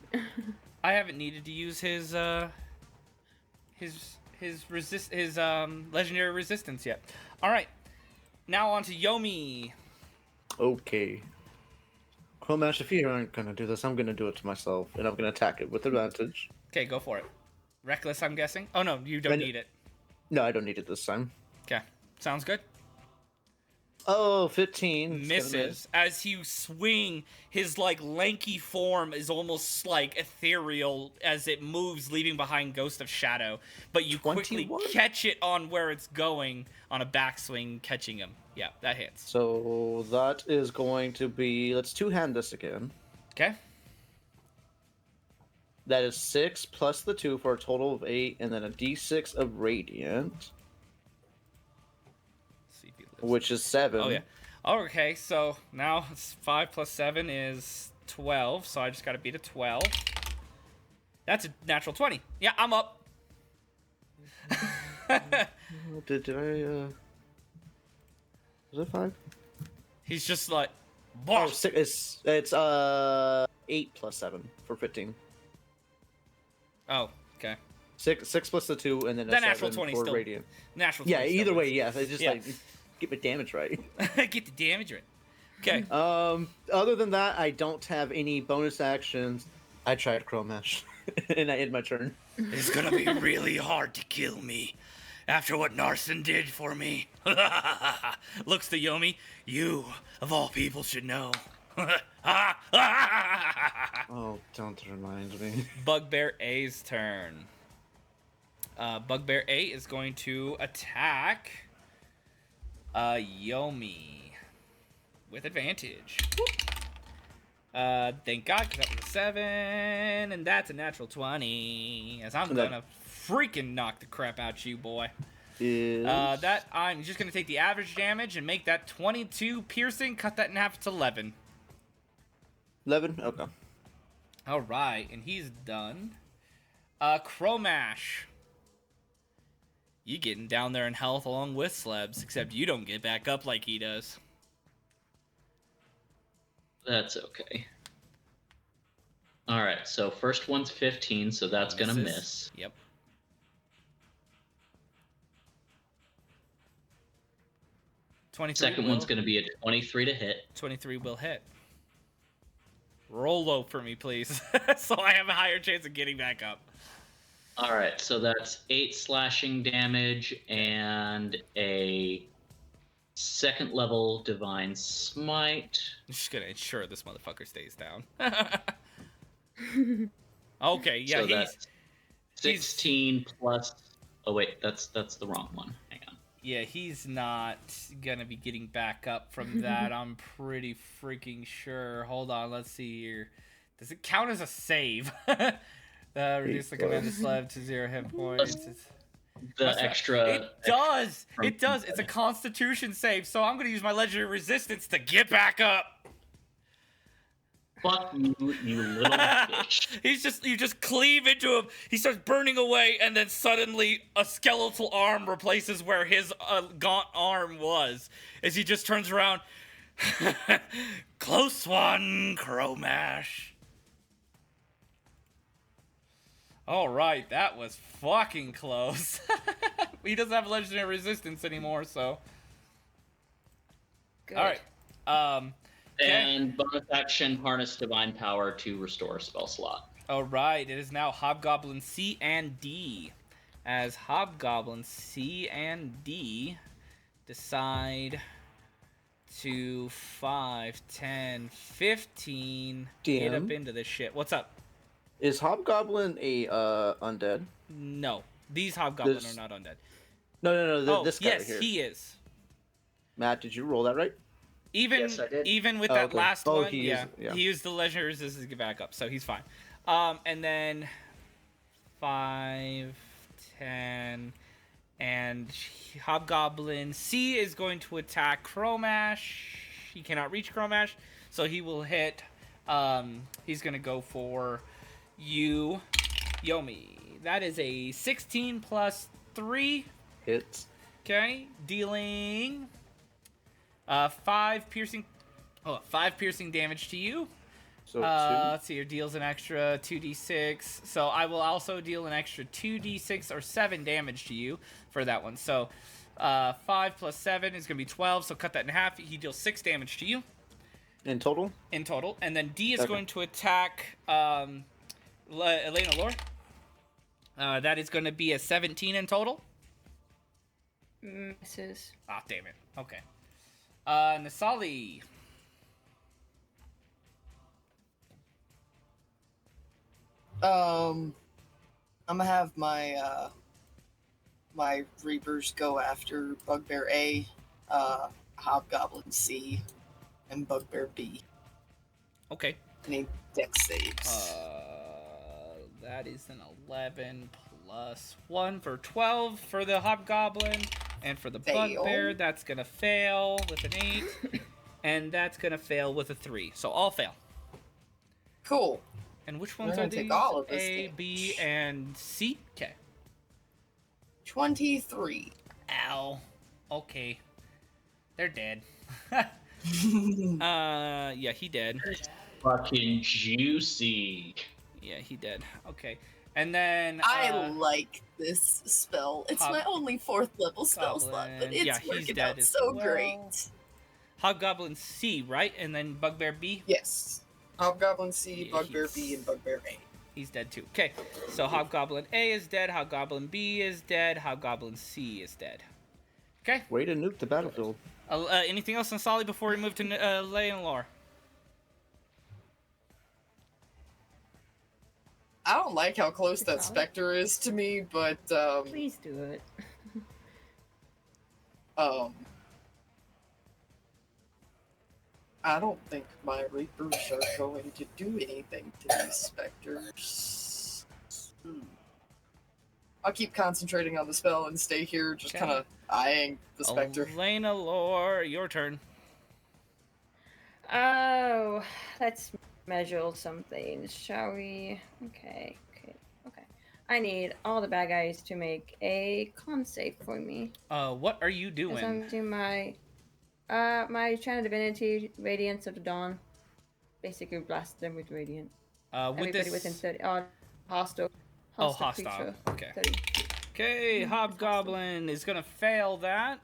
I haven't needed to use his legendary resistance yet. Alright. Now on to Yomi. Okay. Chromash, if you aren't gonna do this, I'm gonna do it to myself, and I'm gonna attack it with advantage. Okay, go for it. Reckless, I'm guessing? Oh no, you don't need it. No, I don't need it this time. Okay. Sounds good. Oh, 15. It's gonna Misses. miss. As you swing, his like lanky form is almost like ethereal as it moves, leaving behind Ghost of Shadow. But you quickly 21? catch it on where it's going on a backswing, catching him. Yeah, that hits. So that is going to be. Let's two-hand this again. Okay. That is 6 plus the 2 for a total of 8, and then a d6 of radiant, See if he lives. which is 7. Oh yeah. Okay, so now it's 5 plus 7 is 12. So I just got to beat a 12. That's a natural 20. Yeah, I'm up. Did I? Was it 5? He's just like, Oh, boss. 6. It's 8 plus 7 for 15. Oh, okay. 6 plus the 2, and then a That 7 natural 20 for still- radiant. Natural. Yeah, 20 still either way, works. yes. I just Yeah. like get my damage right. Get the damage right. Okay. Other than that, I don't have any bonus actions. I tried Chromash, and I end my turn. It's gonna be really hard to kill me after what Narsen did for me. Looks to Yomi. You, of all people, should know. Oh, don't remind me. Bugbear A's turn. Bugbear A is going to attack Yomi with advantage. Thank God, because that was a 7, and that's a natural 20. As I'm gonna freaking knock the crap out you, boy. That I'm just gonna take the average damage and make that 22 piercing. Cut that in half. It's 11. 11? Okay. All right, and he's done. Chromash. You getting down there in health along with Slebs, except you don't get back up like he does. That's okay. Alright, so first one's 15, so that's gonna Misses. miss. Yep. Second one's gonna be a 23 to hit. 23 will hit. Roll low for me, please, so I have a higher chance of getting back up. All right, so that's 8 slashing damage and a 2nd level divine smite. I'm just gonna ensure this motherfucker stays down. Okay, yeah, So he's that's 16 plus. Oh wait, that's the wrong one. Hang on. yeah, he's not gonna be getting back up from that. I'm pretty freaking sure. Hold on, let's see here. Does it count as a save? Reduce the command slab to 0 hit points. The Must have- extra. It does. from- It does. It's a Constitution save, so I'm gonna use my legendary resistance to get back up. Fuck you, you little bitch. You just cleave into him. He starts burning away, and then suddenly a skeletal arm replaces where his gaunt arm was. As he just turns around. Close one, Cromash. All right, that was fucking close. He doesn't have legendary resistance anymore, so. Good. All right. Okay. And bonus action, harness divine power to restore a spell slot. All right, it is now Hobgoblin C and D. As Hobgoblin C and D decide to 5, 10, 15 get up DM? into this shit. What's up? Is Hobgoblin a undead? No, these Hobgoblin This- are not undead. No. This guy yes, right here. he is. Matt, did you roll that right? Yes, I did. Even with Oh, that okay. last Oh, one, he yeah, used- he used the legendary resistance to get back up, so he's fine. And then 5, 10, and Hobgoblin C is going to attack Cromash. He cannot reach Cromash, so he will hit. He's gonna go for you, Yomi. That is a 16 plus 3. Hits. Okay, dealing 5 piercing damage to you. So Let's see, your deals an extra 2d6. So I will also deal an extra 2d6 or 7 damage to you for that one. So 5 plus 7 is going to be 12. So cut that in half. He deals 6 damage to you 2 in total. in total. And then D is Okay. going to attack Elena Lore. That is going to be a 17 in total. Misses. Ah, damn it. Okay. Nasali. I'm gonna have my my Reapers go after Bugbear A, Hobgoblin C, and Bugbear B. Okay. I need dex saves. That is an 11 plus 1 for 12 for the Hobgoblin. And for the Fail. Bugbear, that's going to fail with an 8. And that's going to fail with a 3. So all fail. Cool. And which ones We're are gonna take these? all of this A, B, damage. and C? Okay. 23. Ow. Okay. They're dead. Yeah, he dead. Fucking juicy. Yeah, he dead. Okay. And then I like this spell. It's my Hob- only 4th level spell slot, Goblin. but it's Yeah, he's working dead out as so well. great. Hobgoblin C, right? And then Bugbear B? Yes. Hobgoblin C, Yeah, Bugbear he's- B, and Bugbear A. He's dead too. Okay, so Hobgoblin A is dead, Hobgoblin B is dead, Hobgoblin C is dead. Okay, Way to nuke the battlefield. anything else on Solly before we move to Lay and Lore? I don't like how close that Solid. specter is to me, but Please do it. I don't think my Reapers are going to do anything to these specters. I'll keep concentrating on the spell and stay here, just Okay. kind of eyeing the specter. Elena Lore, your turn. Oh, let's measure something, shall we? Okay. I need all the bad guys to make a con save for me. What are you As doing? I'm doing my channel divinity, Radiance of the Dawn. Basically blast them with radiant. With Everybody within this. 30. Hostile. Oh, Hostile hostile. creature. Okay. 30. Okay, Hobgoblin is gonna fail that.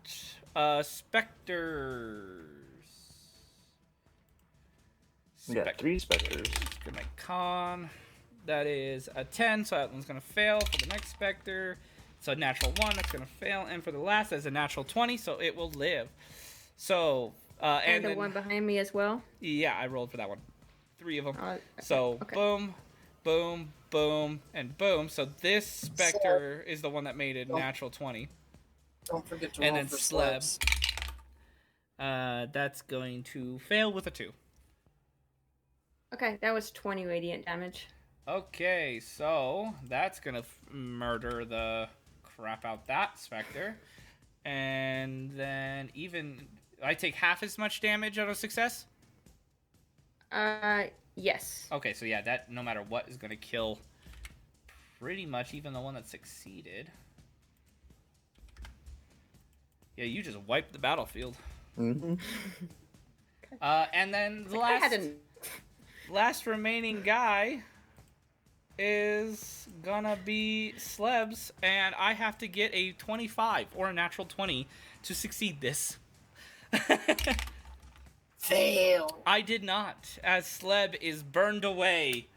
Specters. We got 3 specters. Good night, con. That is a 10, so that one's going to fail for the next specter. It's a natural 1, that's going to fail. And for the last, that's a natural 20, so it will live. So, And the then, one behind me as well? Yeah, I rolled for that one. 3 of them. Okay, So, okay. boom, boom, boom, and boom. So this specter is the one that made it natural 20. Don't forget to And roll then for Slebs. slabs. That's going to fail with a 2. Okay, that was 20 radiant damage. Okay, so that's gonna murder the crap out that specter. And then I take half as much damage on a success? Yes. Okay, so yeah, that no matter what is gonna kill pretty much even the one that succeeded. Yeah, you just wiped the battlefield. Mm-hmm. And then the last remaining guy is gonna be Slebs, and I have to get a 25 or a natural 20 to succeed this. Fail. I did not, as Sleb is burned away,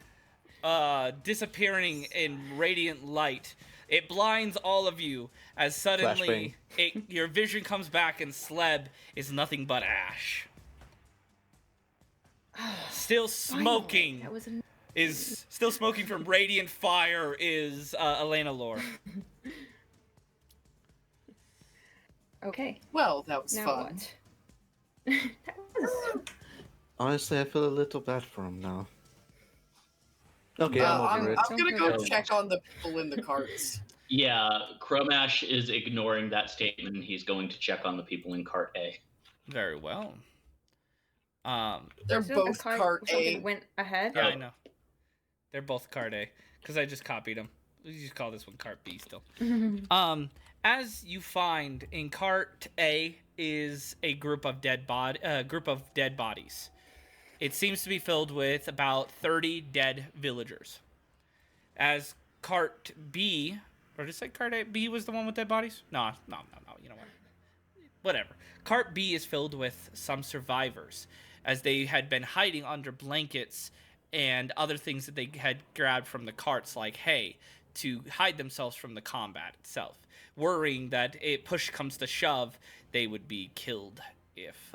disappearing in radiant light. It blinds all of you as suddenly your vision comes back and Sleb is nothing but ash. Still smoking. That was Is still smoking from radiant fire is Elena Lore. Okay. Well, that was Now fun. what? That was... Honestly, I feel a little bad for him now. Okay, I'm over it. gonna go check on the people in the carts. Yeah, Chromash is ignoring that statement. He's going to check on the people in cart A. Very well. They're So both cart cart something A. went ahead. Yeah, I know. They're both card A, because I just copied them. We just call this one cart B still. As you find in cart A is a group of dead bodies. It seems to be filled with about 30 dead villagers. As cart B, or did I say cart A? B was the one with dead bodies? No. You know what? Whatever. Cart B is filled with some survivors, as they had been hiding under blankets and other things that they had grabbed from the carts, like hay, to hide themselves from the combat itself, worrying that if push comes to shove, they would be killed if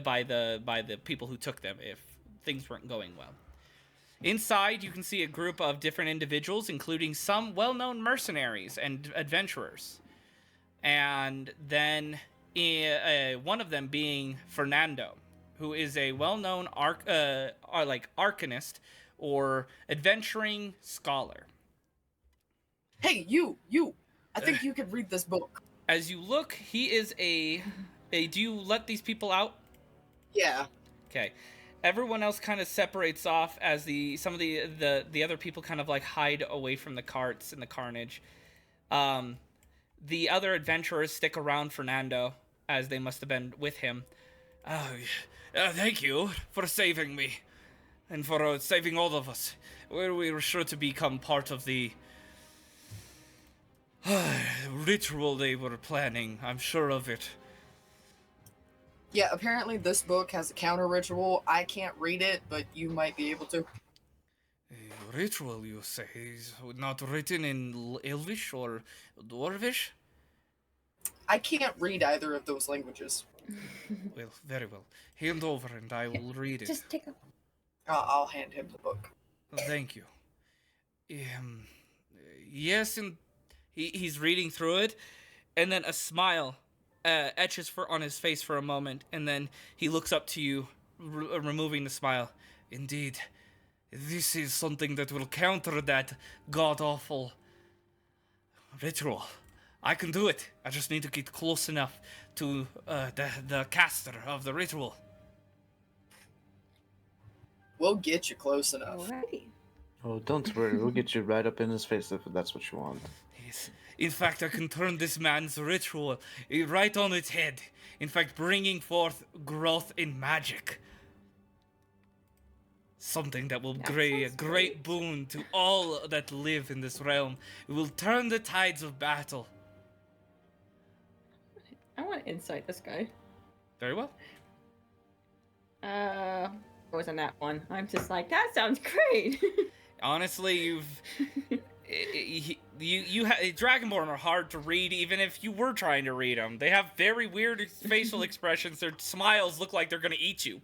by the people who took them if things weren't going well. Inside, you can see a group of different individuals, including some well-known mercenaries and adventurers, and then one of them being Fernando, who is a well-known arcanist or adventuring scholar. Hey, you! I think you could read this book. As you look, he is a do you let these people out? Yeah. Okay. Everyone else kind of separates off as some of the other people kind of like hide away from the carts and the carnage. The other adventurers stick around Fernando, as they must have been with him. Thank you for saving me, and for saving all of us. We were sure to become part of the ritual they were planning. I'm sure of it. Yeah, apparently this book has a counter ritual. I can't read it, but you might be able to. A ritual, you say? Is not written in Elvish or Dwarvish? I can't read either of those languages. Well, very well. Hand over and I will read it. Just take a... I'll hand him the book. Thank you. Yes, and he's reading through it, and then a smile etches on his face for a moment, and then he looks up to you, removing the smile. Indeed, this is something that will counter that god-awful ritual. I can do it. I just need to get close enough to the caster of the ritual. We'll get you close enough. Alrighty. Oh, don't worry. We'll get you right up in his face if that's what you want. Yes. In fact, I can turn this man's ritual right on its head. In fact, bringing forth growth in magic. Something that will bring a great boon to all that live in this realm. It will turn the tides of battle. I want to insight this guy. Very well. goes on that one. I'm just like, that sounds great. Honestly, Dragonborn are hard to read, even if you were trying to read them. They have very weird facial expressions. Their smiles look like they're gonna eat you.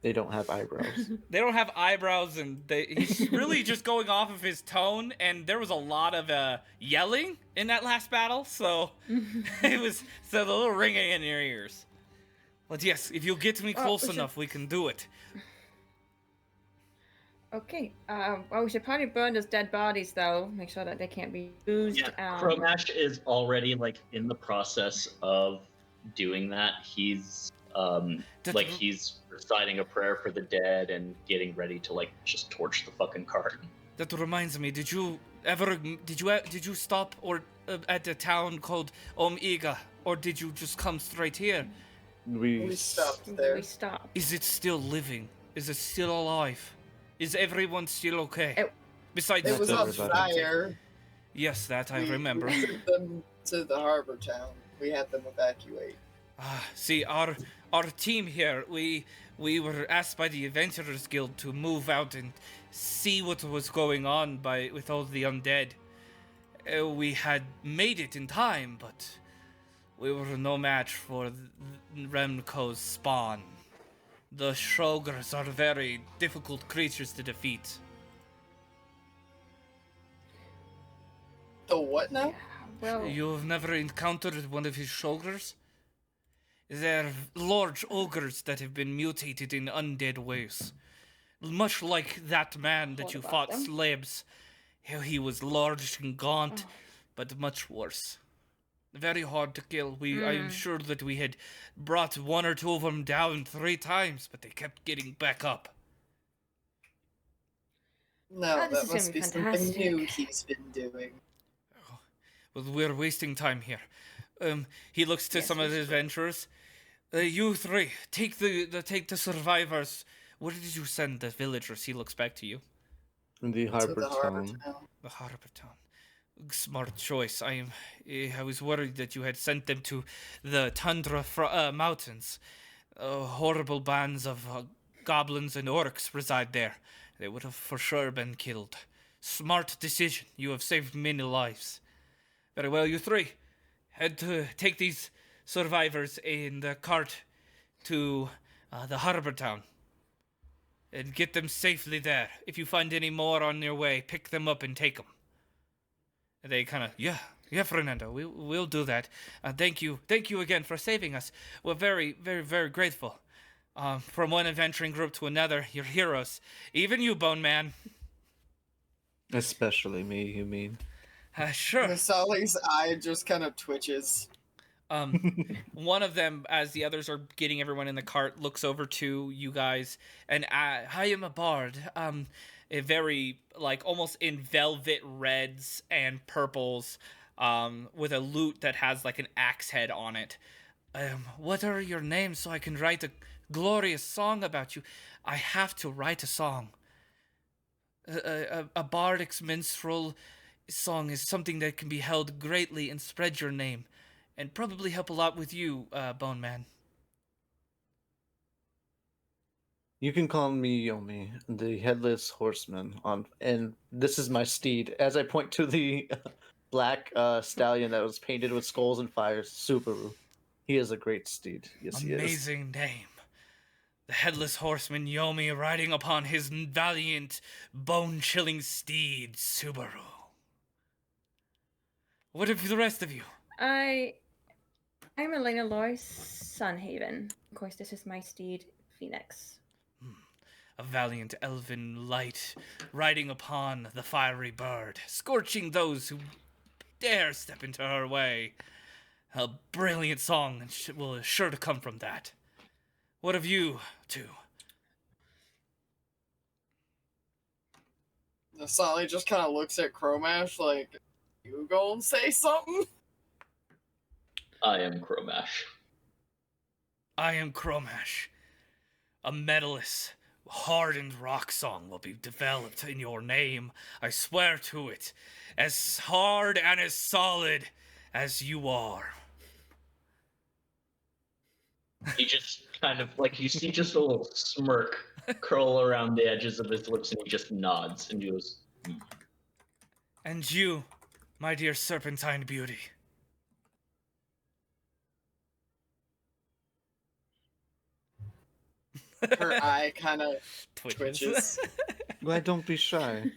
They don't have eyebrows. They don't have eyebrows, and he's really just going off of his tone. And there was a lot of yelling in that last battle, so it was the little ringing in your ears. But yes, if you get me close enough, we can do it. Okay. Well, we should probably burn those dead bodies, though. Make sure that they can't be used. Yeah, Chromash is already like in the process of doing that. He's he's reciting a prayer for the dead and getting ready to like just torch the fucking cart. That reminds me. Did you stop or at a town called Ohm Ega, or did you just come straight here? We stopped there. We stopped. Is it still living? Is it still alive? Is everyone still okay? Besides, It was on fire. Yes, that I remember. We took them to the harbor town. We had them evacuate. See, our team here, we were asked by the Adventurers Guild to move out and see what was going on with all the undead. We had made it in time, but we were no match for Remco's spawn. The Shogars are very difficult creatures to defeat. The what now? Well, You've never encountered one of his Shogars? They're large ogres that have been mutated in undead ways. Much like that man that you fought, Slebs. He was large and gaunt, but much worse. Very hard to kill. I'm sure that we had brought one or two of them down 3 times, but they kept getting back up. No, this that is must gonna be be something fantastic. new he's been doing. Well, we're wasting time here. He looks to some of the adventurers. You 3, take the survivors. Where did you send the villagers? He looks back to you. In the To harbor the harbor town. town. The harbor town. Smart choice. I was worried that you had sent them to the tundra mountains. Horrible bands of goblins and orcs reside there. They would have for sure been killed. Smart decision. You have saved many lives. Very well, you 3. Head to take these survivors in the cart to the harbor town. And get them safely there. If you find any more on your way, pick them up and take them. They kind of, yeah, Fernando, we'll do that. Thank you again for saving us. We're very, very, very grateful. From one adventuring group to another, you're heroes. Even you, Bone Man. Especially me, you mean? Sure. Masali's eye just kind of twitches. One of them, as the others are getting everyone in the cart, looks over to you guys and, I am a bard. A very, like, almost in velvet reds and purples, with a lute that has, like, an axe head on it. What are your names so I can write a glorious song about you? I have to write a song. A bardic's minstrel song is something that can be held greatly and spread your name, and probably help a lot with you, Bone Man. You can call me Yomi, the headless horseman. And this is my steed. As I point to the black stallion that was painted with skulls and fires, Subaru. He is a great steed. Yes, he is. Amazing name. The headless horseman Yomi riding upon his valiant, bone-chilling steed, Subaru. What of the rest of you? I'm Elena Lois Sunhaven. Of course, this is my steed, Phoenix. A valiant elven light riding upon the fiery bird, scorching those who dare step into her way. A brilliant song will sure to come from that. What of you 2? Masali just kind of looks at Chromash like, you gonna say something? I am Chromash. I am Chromash. A medalist, hardened rock song will be developed in your name. I swear to it. As hard and as solid as you are. He just kind of like you see just a little smirk curl around the edges of his lips, and he just nods and he goes, And you, my dear serpentine beauty. Her eye kind of twitches. Glad, don't be shy.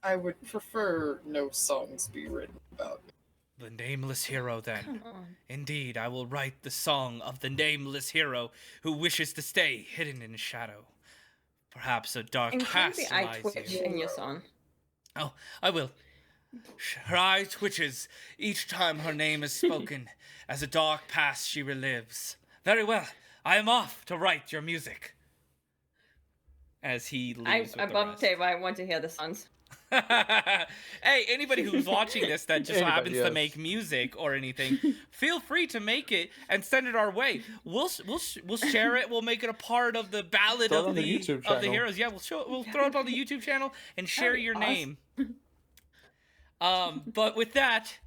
I would prefer no songs be written about me. The nameless hero, then. Come on. Indeed, I will write the song of the nameless hero who wishes to stay hidden in shadow. Perhaps a dark past Include the eye lies twitch here. in your song. Oh, I will. Her eye twitches each time her name is spoken, as a dark past she relives. Very well, I am off to write your music. As he leaves with the Above rest. table, I want to hear the songs. Hey, anybody who's watching this that just Anybody, happens to yes. make music or anything, feel free to make it and send it our way. We'll share it. We'll make it a part of the ballad Throw it of on the the YouTube of the channel. heroes. Yeah, we'll throw it on the YouTube channel and share That'd be your awesome. name. But with that,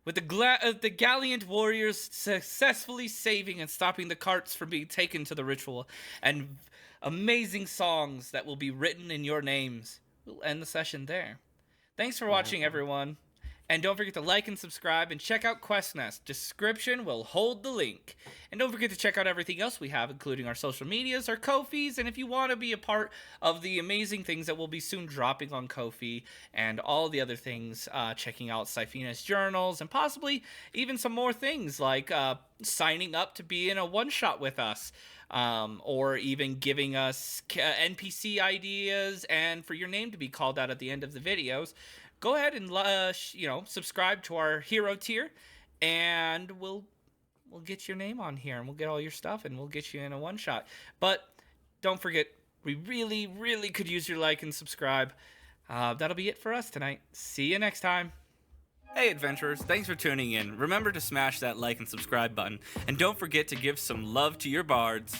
with the gallant warriors successfully saving and stopping the carts from being taken to the ritual, and amazing songs that will be written in your names, we'll end the session there. Thanks for watching, everyone. And don't forget to like and subscribe and check out QuestNest. Description will hold the link. And don't forget to check out everything else we have, including our social medias, our Ko-fis, and if you want to be a part of the amazing things that will be soon dropping on Ko-fi and all the other things, checking out Syphena's journals and possibly even some more things like signing up to be in a one-shot with us. Or even giving us NPC ideas and for your name to be called out at the end of the videos, go ahead and subscribe to our hero tier, and we'll get your name on here, and we'll get all your stuff, and we'll get you in a one shot. But don't forget, we really, really could use your like and subscribe. That'll be it for us tonight. See you next time. Hey adventurers, thanks for tuning in. Remember to smash that like and subscribe button, and don't forget to give some love to your bards.